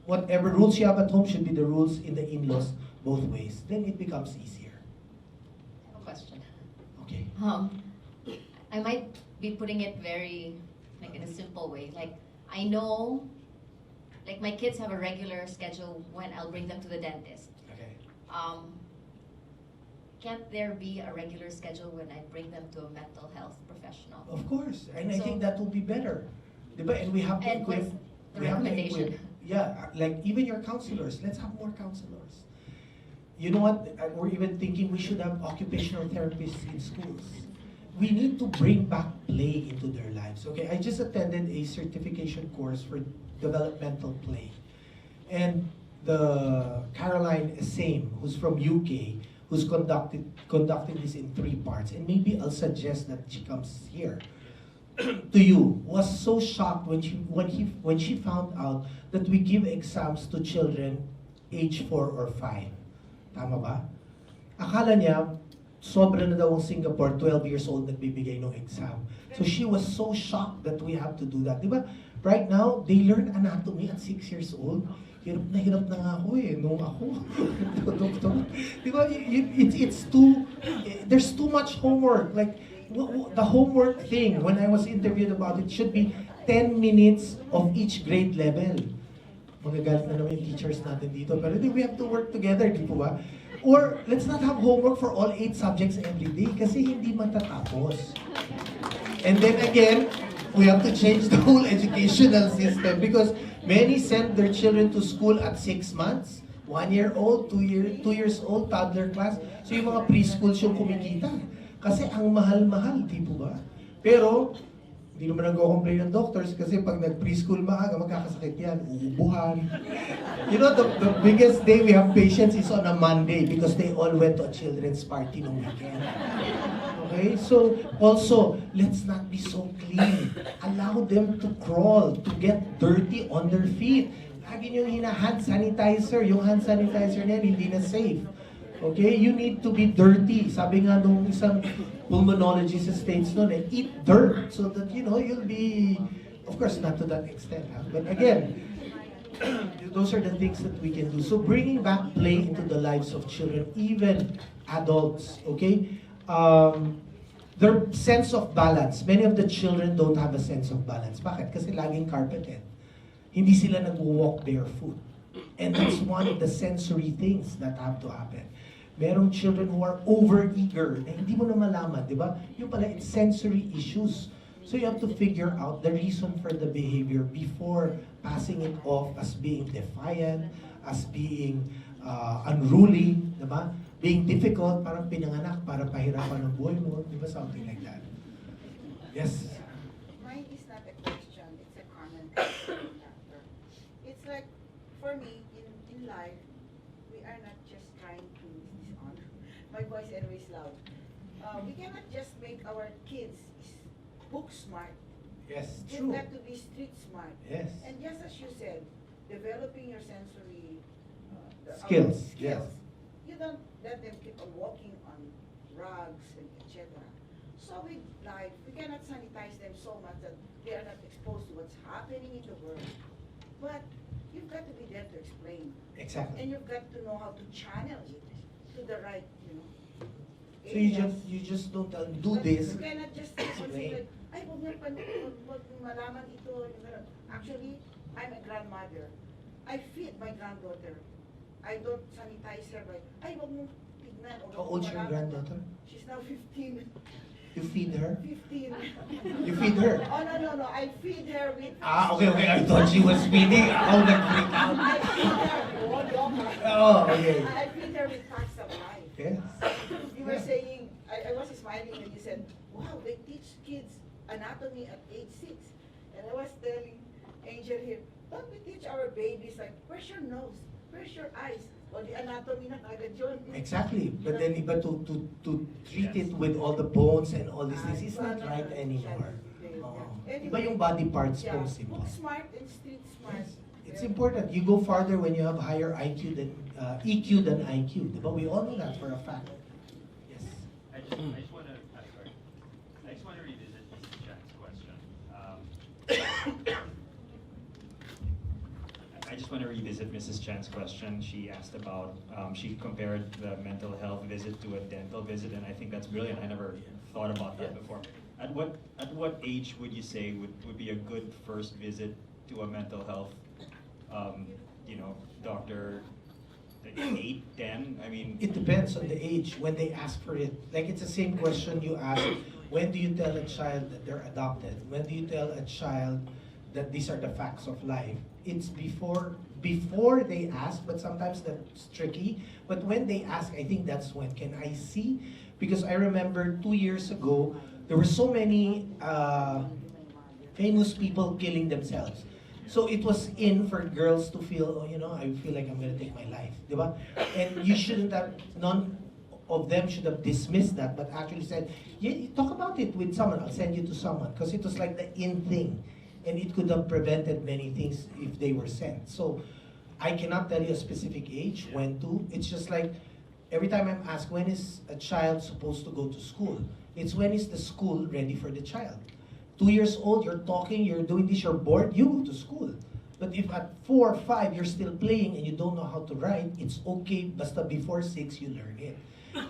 whatever rules you have at home should be the rules in the in-laws both ways. Then it becomes easier. I have a question. Okay. I might be putting it very, like, in a simple way. Like, I know, like, my kids have a regular schedule when I'll bring them to the dentist. Okay. Can't there be a regular schedule when I bring them to a mental health professional? Of course, and I think that will be better. Diba? And we have to equip. The recommendation. Yeah, like even your counselors. Let's have more counselors. You know what? We're even thinking we should have occupational therapists in schools. We need to bring back play into their lives. Okay, I just attended a certification course for developmental play, and the Caroline Same, who's from UK, who's conducting this in 3 parts, and maybe I'll suggest that she comes here to you, was so shocked when she found out that we give exams to children age 4 or 5. Tama ba? Akala niya, sobra na daw ang Singapore, 12 years old nagbibigay ng exam. So she was so shocked that we have to do that. Diba? Right now, they learn anatomy at 6 years old. Hirap na nga ako nung ako. Doktor. Diba? There's too much homework. Like, the homework thing, when I was interviewed about it, should be 10 minutes of each grade level. Magagalit na naman yung teachers natin dito. Pero we have to work together, di po ba? Or, let's not have homework for all 8 subjects every day kasi hindi matatapos. And then again, we have to change the whole educational system because many send their children to school at 6 months, 1 year old, 2 years old, toddler class. So yung mga preschools yung kumikita. Kasi ang mahal-mahal, di po ba? Pero, hindi naman nag-complain ng doctors kasi pag nag-preschool maaga, magkakasakit yan, uubuhan. You know, the biggest day we have patients is on a Monday because they all went to a children's party no weekend. Okay? So, also, let's not be so clean. Allow them to crawl, to get dirty on their feet. Lagi nyo hand sanitizer. Yung hand sanitizer na hindi na safe. Okay? You need to be dirty. Sabi nga nung isang pulmonologist sa States noon, eat dirt so that, you know, you'll be, of course, not to that extent. But again, those are the things that we can do. So bringing back play into the lives of children, even adults, okay? Their sense of balance. Many of the children don't have a sense of balance. Bakit? Kasi laging carpeted. Hindi sila nag-walk barefoot. And that's one of the sensory things that have to happen. Merong children who are over-eager na hindi mo na malaman, di ba? Yung pala, it's sensory issues. So you have to figure out the reason for the behavior before passing it off as being defiant, as being unruly, di ba? Being difficult, parang pinanganak para pahirapan ng buhay mo, di ba? Something like that. Yes? Mine is not a question, it's a comment. Doctor. It's like, for me, in life, we are not just trying to, my voice anyway is loud. We cannot just make our kids book smart. Yes, They've true. got to be street smart. Yes. And just as you said, developing your sensory Skills, yes. You don't let them keep on walking on rugs and etc. So with life, we cannot sanitize them so much that they are not exposed to what's happening in the world. But you've got to be there to explain. Exactly. And you've got to know how to channel it to the right, So you just don't do but this. You cannot just say, ay, huwag mo malaman ito. Actually, I'm a grandmother. I feed my granddaughter. I don't sanitize her by, ay, huwag mo tignan. How old's your granddaughter? She's now 15. You feed her? 15. You feed her? Oh, no. I feed her with... Okay. I thought she was feeding. How nag-freak out? I feed her. Oh, okay. I feed her with facts of life. Yes. You were saying, I was smiling when you said, wow, they teach kids anatomy at age 6. And I was telling Angel here, don't we teach our babies, like, where's your nose? Where's your eyes? Well, the anatomy na agad yun. Exactly. But then iba to treat it with all the bones and all these things, it's not right anymore. Iba yung body parts po simple. Book smart and street smart. It's important. You go farther when you have higher IQ than EQ than IQ. But we all know that for a fact. Yes. I just want to revisit Mrs. Chang's question. I just want to revisit Mrs. Chan's question. She asked about, she compared the mental health visit to a dental visit, and I think that's brilliant. I never thought about that before. At what age would you say would be a good first visit to a mental health, doctor? Like 8, 10? I mean, it depends on the age when they ask for it. Like it's the same question you ask, when do you tell a child that they're adopted? When do you tell a child that these are the facts of life? It's before they ask, but sometimes that's tricky. But when they ask, I think that's when. Can I see? Because I remember 2 years ago, there were so many famous people killing themselves. So it was in for girls to feel, I feel like I'm going to take my life. Diba? And you shouldn't have, none of them should have dismissed that, but actually said, yeah, you talk about it with someone, I'll send you to someone. Because it was like the in thing. And it could have prevented many things if they were sent. So I cannot tell you a specific age, when to. It's just like, every time I'm asked, when is a child supposed to go to school? It's when is the school ready for the child? 2 years old, you're talking, you're doing this, you're bored, you go to school. But if at 4 or 5, you're still playing and you don't know how to write, it's okay, basta before 6, you learn it.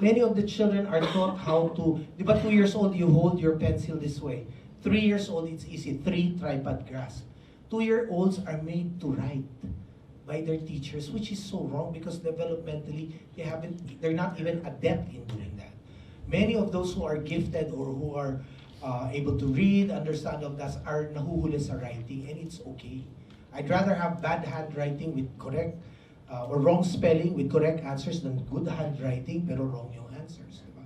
Many of the children are taught how to, but 2 years old, you hold your pencil this way. 3 years old, it's easy, 3 tripod grasp. 2-year-olds are made to write by their teachers, which is so wrong because developmentally, they're not even adept in doing that. Many of those who are gifted or who are able to read, understand of that are nahuhuli sa writing, and it's okay. I'd rather have bad handwriting with correct or wrong spelling with correct answers than good handwriting pero wrong yung answers. Diba?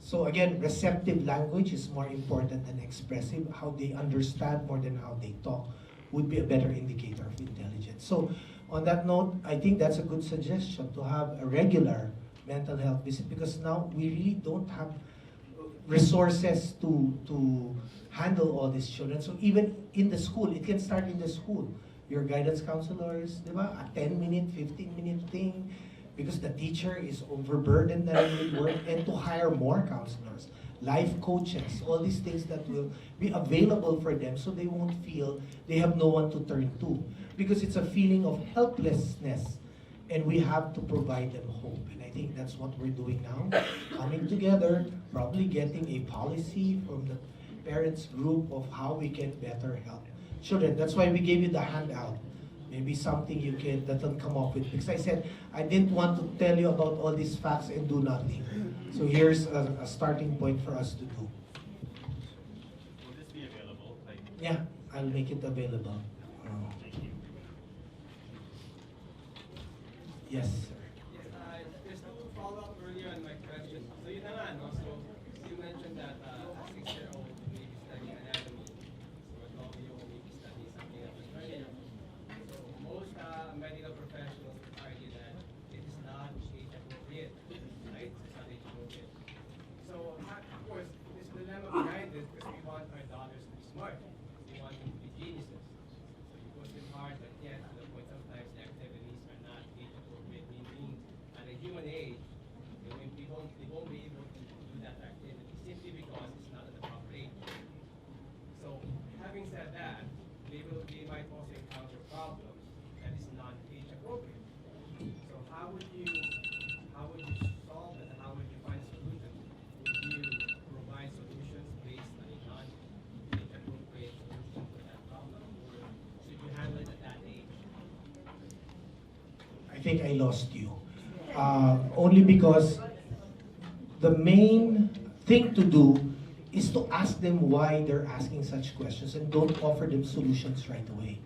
So again, receptive language is more important than expressive. How they understand more than how they talk would be a better indicator of intelligence. So on that note, I think that's a good suggestion to have a regular mental health visit because now we really don't have resources to handle all these children. So even in the school, it can start in the school. Your guidance counselors, diba? A 10-minute, 15-minute thing because the teacher is overburdened with work, and to hire more counselors, life coaches, all these things that will be available for them so they won't feel they have no one to turn to. Because it's a feeling of helplessness and we have to provide them hope. And I think that's what we're doing now, coming together, probably getting a policy from the parents group of how we can better help children. That's why we gave you the handout Maybe something you can that will come up with. Because I said I didn't want to tell you about all these facts and do nothing. So here's a starting point for us to do. Will this be available? Yeah, I'll make it available. Thank you. Yes, sir. Yes, just to follow up earlier on my question. So yun na nga, no? So you mentioned that a 6-year-old may be studying anatomy. So a 12-year-old may be studying something else earlier. So most medical professionals argue that it is not age appropriate, right? It's not age appropriate. So of course, there's a dilemma behind it because we want our daughters to be smart. We want them to be geniuses. So you push them hard, but yet to the point sometimes the activities are not age appropriate, meaning at a human age, they won't be able to do that activity simply because it's not at the proper age. So having said that, they might also encounter problems that is not age appropriate. So how would you solve it? How would you find a solution? Would you provide solutions based on a non-age appropriate solution to that problem, or should you handle it at that age? I think I lost you. Only because the main thing to do is to ask them why they're asking such questions and don't offer them solutions right away.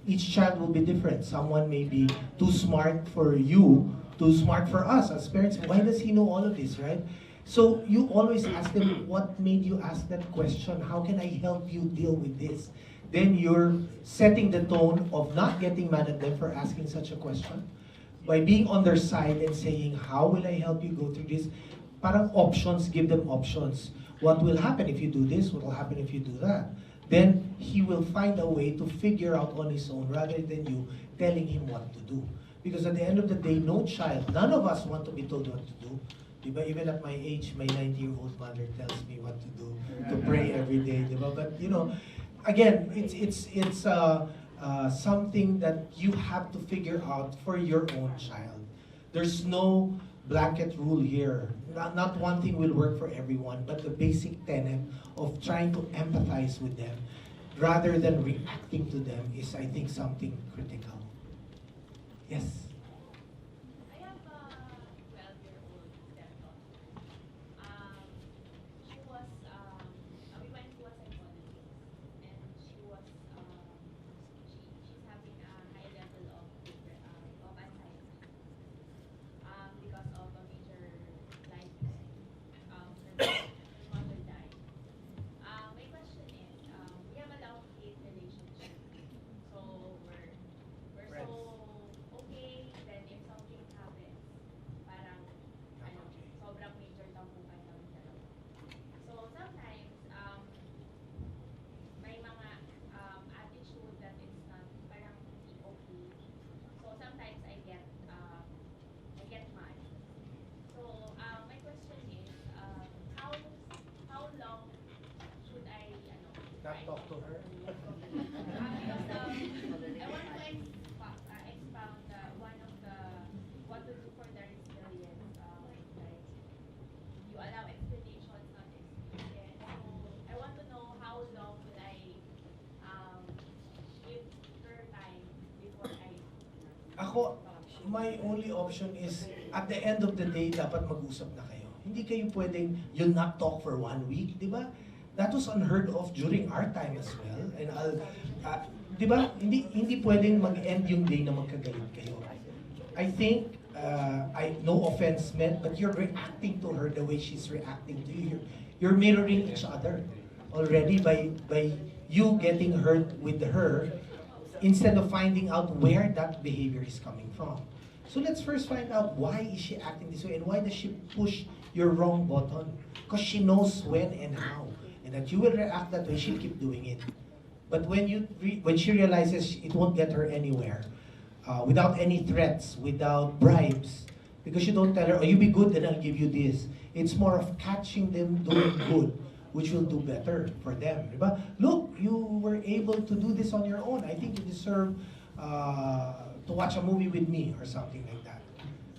Each child will be different. Someone may be too smart for you, too smart for us as parents. Why does he know all of this, right? So you always ask them, what made you ask that question? How can I help you deal with this? Then you're setting the tone of not getting mad at them for asking such a question. By being on their side and saying, how will I help you go through this? Parang options, give them options. What will happen if you do this? What will happen if you do that? Then he will find a way to figure out on his own rather than you telling him what to do. Because at the end of the day, no child, none of us want to be told what to do. Diba? Even at my age, my 90-year-old mother tells me what to do, to pray every day. Diba? But you know, again, it's something that you have to figure out for your own child. There's no blanket rule here. Not one thing will work for everyone, but the basic tenet of trying to empathize with them rather than reacting to them is, I think, something critical. Yes? I have a 12-year-old stepdaughter. She was, we went to a psychologist, and she's having a high level of anxiety because of a major life event. Her mother died. My question is, we have a love-hate relationship, so we're so okay. Then if something happens, parang sobrang major tampukan kami dalawa. So sometimes may mga attitude that it's not parang hindi okay. So sometimes I get mad. So my question is, how long should I Not talk to her? because I want to expound one of the what to do for the resilience. Like you allow explanations, not experience. So I want to know how long will I give her time before I. Ako, my only option is, at the end of the day, dapat mag-usap na kayo. Hindi kayo pwedeng, you'll not talk for 1 week, di ba? That was unheard of during our time as well. And di ba, hindi pwedeng mag-end yung day na magkagalit kayo. I think, no offense meant, but you're reacting to her the way she's reacting to you. You're mirroring each other already by you getting hurt with her instead of finding out where that behavior is coming from. So let's first find out, why is she acting this way and why does she push your wrong button? Because she knows when and how. And that you will react that way, she'll keep doing it. But when she realizes it won't get her anywhere, without any threats, without bribes, because you don't tell her, oh, you be good, then I'll give you this. It's more of catching them doing good, which will do better for them. Diba? Look, you were able to do this on your own. I think you deserve to watch a movie with me or something like that.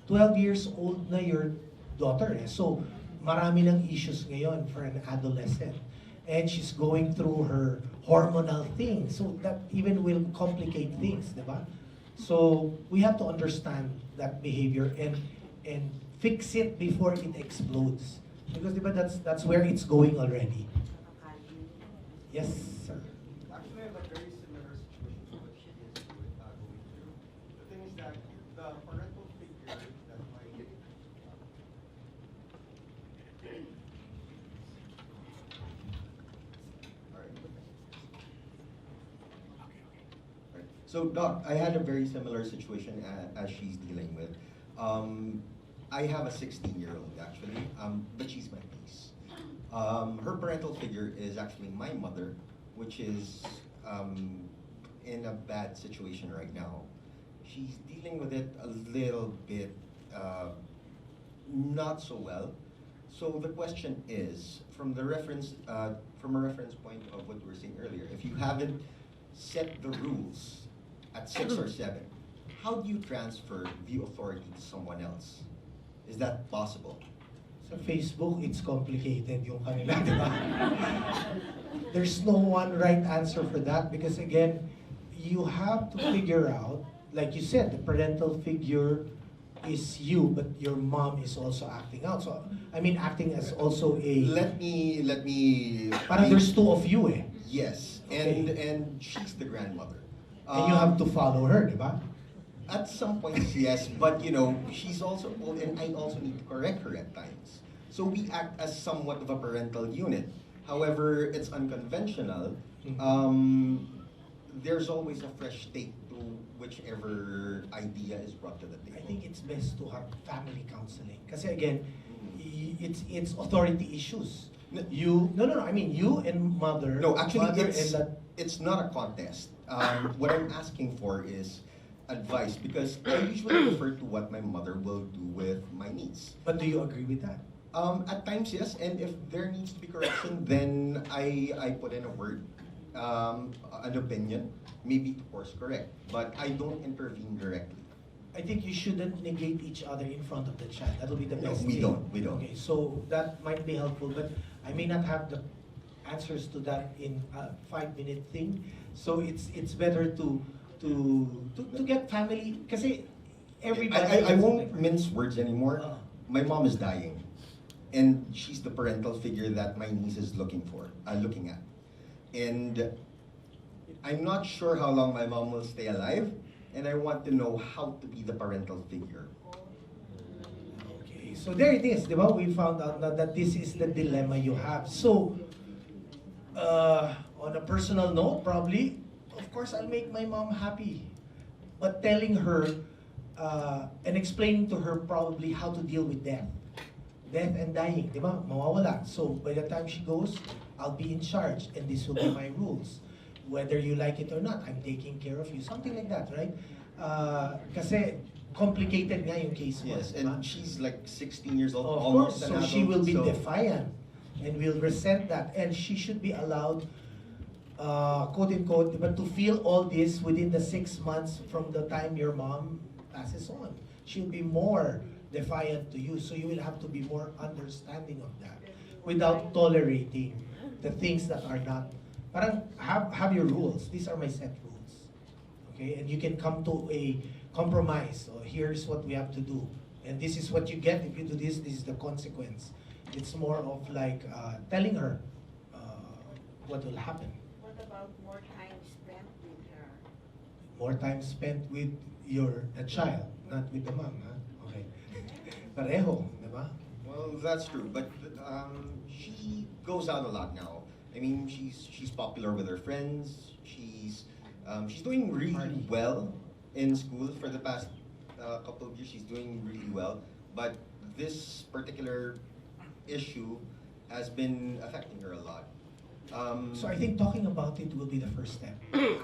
12 years old na your daughter. So, marami ng issues ngayon for an adolescent. And she's going through her hormonal thing. So that even will complicate things, diba? So we have to understand that behavior and fix it before it explodes. Because diba, that's where it's going already. Yes, sir. Actually, I have a very similar situation to what she is going through. The thing is that the parental figure that my Right. So, Doc, I had a very similar situation as she's dealing with. I have a 16-year-old actually, but she's my niece. Her parental figure is actually my mother, which is in a bad situation right now. She's dealing with it a little bit not so well. So the question is, from a reference point of what we were saying earlier, if you haven't set the rules at 6 or 7, how do you transfer the authority to someone else? Is that possible? Sa Facebook, it's complicated yung kanila, di ba? There's no one right answer for that because again, you have to figure out, like you said, the parental figure is you, but your mom is also acting out. So, I mean, acting as also a... Let me... Parang there's two of you eh. Yes, Okay. and she's the grandmother. And you have to follow her, di ba? At some points, yes, but you know, she's also old and I also need to correct her at times. So we act as somewhat of a parental unit. However, it's unconventional. There's always a fresh take to whichever idea is brought to the table. I think it's best to have family counseling. Kasi again, it's authority issues. I mean, you and mother. No, actually, mother and that. it's not a contest. What I'm asking for is advice because I usually refer to what my mother will do with my niece. But do you agree with that? At times, yes, and if there needs to be correction, then I put in a word, an opinion, maybe to course correct, but I don't intervene directly. I think you shouldn't negate each other in front of the child. That'll be the No, best we thing. don't. Okay, so that might be helpful, but I may not have the answers to that in a 5-minute thing. So it's better to get family kasi everybody. I won't mince words anymore. My mom is dying, and she's the parental figure that my niece is looking at, and I'm not sure how long my mom will stay alive, and I want to know how to be the parental figure. Okay, so there it is, di ba? We found out now that this is the dilemma you have. So, on a personal note, probably, of course, I'll make my mom happy. But telling her and explaining to her probably how to deal with death. Death and dying, di ba? Mawawala. So, by the time she goes, I'll be in charge and this will be my rules. Whether you like it or not, I'm taking care of you. Something like that, right? Kasi complicated nga yung case mo. Yes, and she's like 16 years old, Of almost course, an so adult. she will be so- defiant and will resent that. And she should be allowed, quote unquote, but to feel all this within the 6 months from the time your mom passes on. She'll be more defiant to you, so you will have to be more understanding of that without tolerating the things that are not. Parang have your rules. These are my set rules. Okay, and you can come to a compromise. So here's what we have to do, and this is what you get if you do this. This is the consequence. It's more of like telling her what will happen. What about more time spent with her? More time spent with a child, not with the mom, huh? Okay. Pareho, di ba? Well, that's true, but she goes out a lot now. I mean, she's popular with her friends. She's doing really well in school for the past couple of years. She's doing really well, but this particular issue has been affecting her a lot. So I think talking about it will be the first step.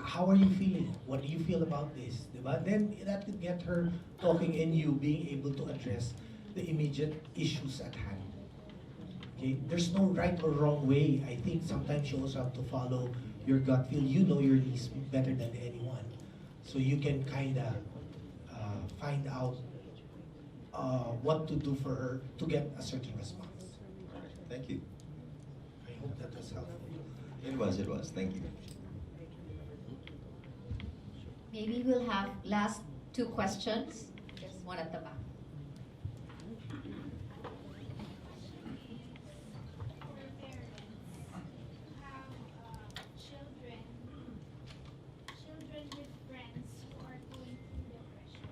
How are you feeling? What do you feel about this? Diba? Then that could get her talking and you being able to address the immediate issues at hand. Okay? There's no right or wrong way. I think sometimes you also have to follow your gut feel. You know your niece better than anyone. So you can kind of find out what to do for her to get a certain response. All right, thank you. I hope that was helpful. It was. Thank you. Maybe we'll have last two questions. Just one at the back. Children with friends who are going through depression.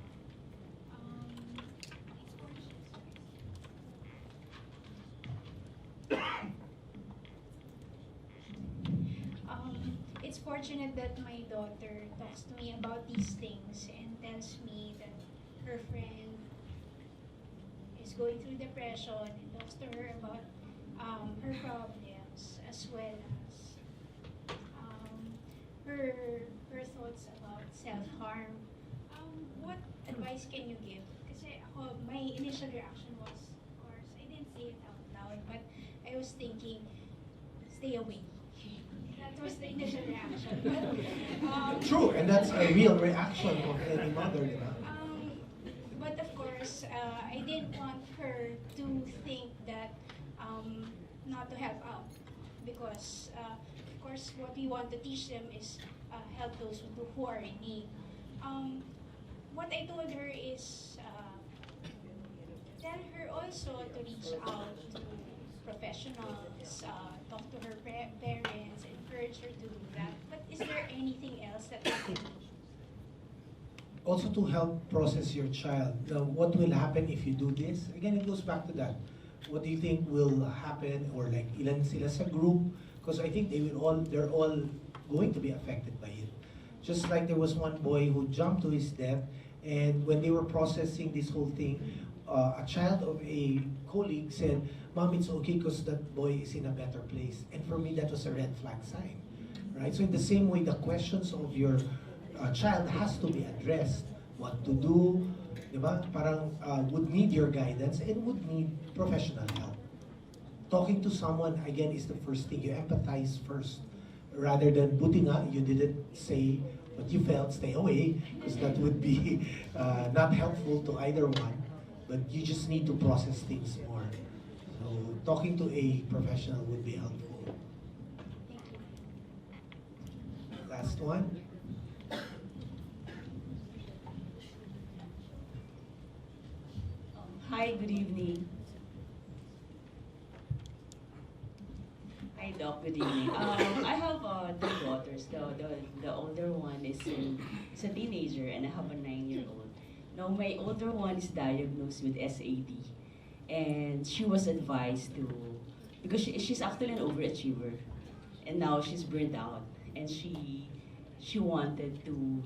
It's fortunate that my daughter talks to me about these things and tells me that her friend is going through depression and talks to her about her problems as well as her thoughts about self-harm. What advice can you give? Kasi ako, my initial reaction was, of course, I didn't say it out loud, but I was thinking, stay away. That was the initial reaction. But, True, and that's a real reaction of any mother. You know? But of course, I didn't want her to think that not to help out, because of course what we want to teach them is help those who are in need. What I told her is tell her also to reach out to professionals, talk to her parents, encourage her to do that. But is there anything else that we can do? Also to help process your child. Now, what will happen if you do this? Again, it goes back to that. What do you think will happen, or like ilan sila sa group? Because I think they're all going to be affected by it. Just like there was one boy who jumped to his death, and when they were processing this whole thing, a child of a colleague said, "Mom, it's okay because that boy is in a better place." And for me, that was a red flag sign, right? So in the same way, the questions of your child has to be addressed. What to do, diba? Parang would need your guidance and would need professional help. Talking to someone, again, is the first thing. You empathize first. Rather than buti nga, you didn't say what you felt, stay away, because that would be not helpful to either one. But you just need to process things more. So talking to a professional would be helpful. Last one. Hi, good evening. Hi, Doc, good evening. I have two daughters. The older one is a teenager, and I have a 9-year-old. Now, my older one is diagnosed with SAD, and she was advised to, because she's actually an overachiever, and now she's burnt out, and she wanted to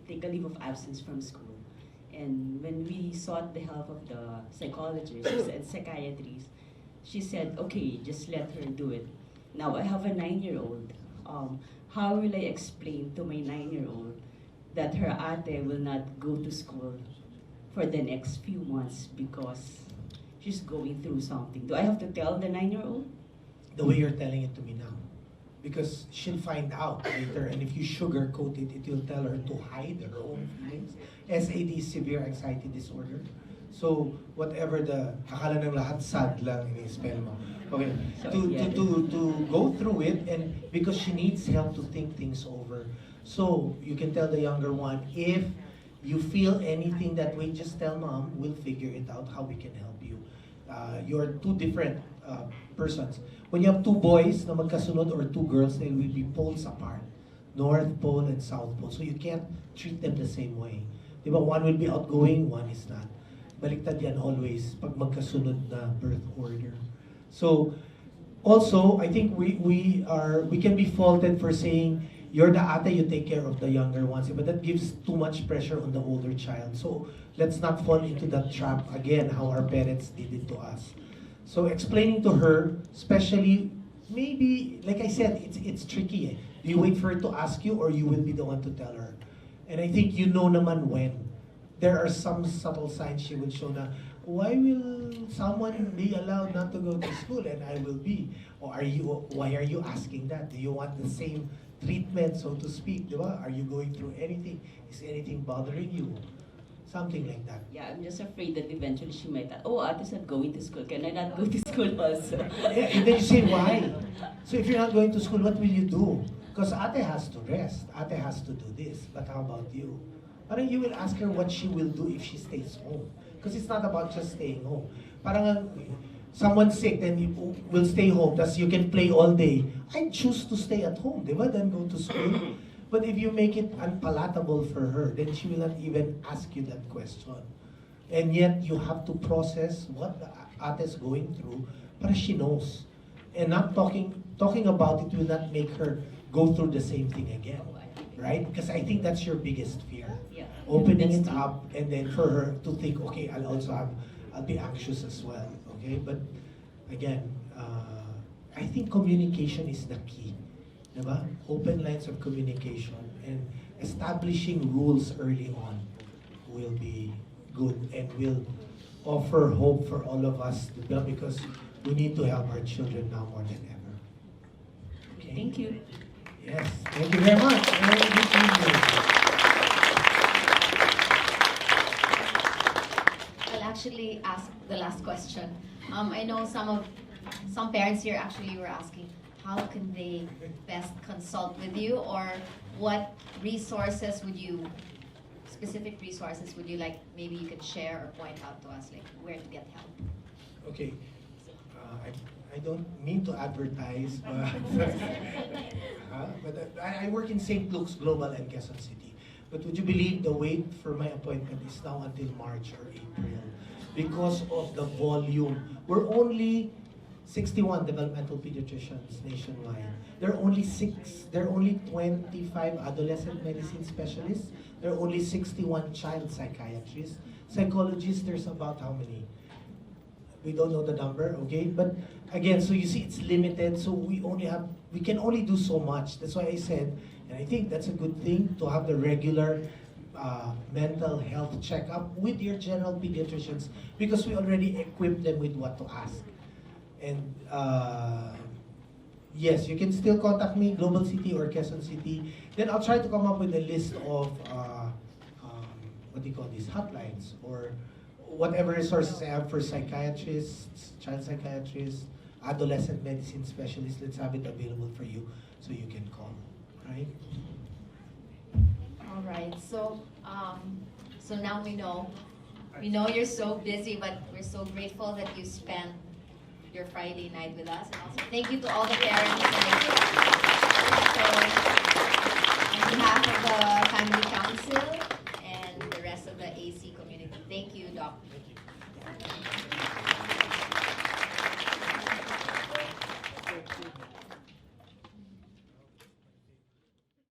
take a leave of absence from school. And when we sought the help of the psychologists and psychiatrists, she said, okay, just let her do it. Now, I have a 9-year-old. How will I explain to my 9-year-old that her ate will not go to school for the next few months because she's going through something? Do I have to tell the 9-year-old? The way you're telling it to me now. Because she'll find out later, and if you sugarcoat it, it will tell her to hide her own feelings. SAD is severe anxiety disorder. So whatever the akala ng lahat sad lang ini-spell mo. Okay, to go through it, and because she needs help to think things over. So you can tell the younger one, if you feel anything that way, just tell mom, we'll figure it out how we can help you. You're two different persons. When you have two boys na magkasunod or two girls, they will be poles apart. North Pole and South Pole. So you can't treat them the same way. Diba? One will be outgoing, one is not. Baliktad yan always pag magkasunod na birth order. So also, I think we can be faulted for saying, you're the ate, you take care of the younger ones. But that gives too much pressure on the older child. So let's not fall into that trap again, how our parents did it to us. So explaining to her, especially, maybe, like I said, it's tricky. Eh? Do you wait for her to ask you, or you will be the one to tell her? And I think you know naman when. There are some subtle signs she will show na, why will someone be allowed not to go to school and I will be? Or why are you asking that? Do you want the same treatment, so to speak? Diba? Are you going through anything? Is anything bothering you? Something like that. Yeah, I'm just afraid that eventually she might, ate said going to school. Can I not go to school also? Yeah, and then you say, why? So if you're not going to school, what will you do? Because ate has to rest, ate has to do this, but how about you? Parang you will ask her what she will do if she stays home. Because it's not about just staying home. Parang someone's sick, then you will stay home, thus you can play all day. I choose to stay at home, di ba? Then go to school. But if you make it unpalatable for her, then she will not even ask you that question. And yet, you have to process what the ate's going through, para she knows. And not talking about it will not make her go through the same thing again, right? Because I think that's your biggest fear. Yeah. Opening it up, and then for her to think, okay, I'll be anxious as well, okay? But again, I think communication is the key, diba? Open lines of communication and establishing rules early on will be good and will offer hope for all of us, diba? Because we need to help our children now more than ever. Okay? Thank you. Yes, thank you very much. Very good evening. I'll actually ask the last question. I know some parents here actually were asking, how can they best consult with you, or what resources would you, specific resources would you like, maybe you could share or point out to us, like where to get help? Okay, I don't mean to advertise, but I work in St. Luke's Global and Quezon City. But would you believe the wait for my appointment is now until March or April because of the volume. We're only 61 developmental pediatricians nationwide. There are only 25 adolescent medicine specialists. There are only 61 child psychiatrists. Psychologists, there's about how many? We don't know the number, okay? But again, so you see it's limited, so we can only do so much. That's why I said, and I think that's a good thing, to have the regular mental health checkup with your general pediatricians, because we already equip them with what to ask. And yes, you can still contact me, Global City or Quezon City. Then I'll try to come up with a list of, what do you call these, hotlines, or whatever resources I have for psychiatrists, child psychiatrists, adolescent medicine specialists. Let's have it available for you so you can call, right? All right, so now we know you're so busy, but we're so grateful that you spent your Friday night with us. And also thank you to all the parents. So, on behalf of the Family Council and the rest of the AC community, thank you, Doc. Thank you.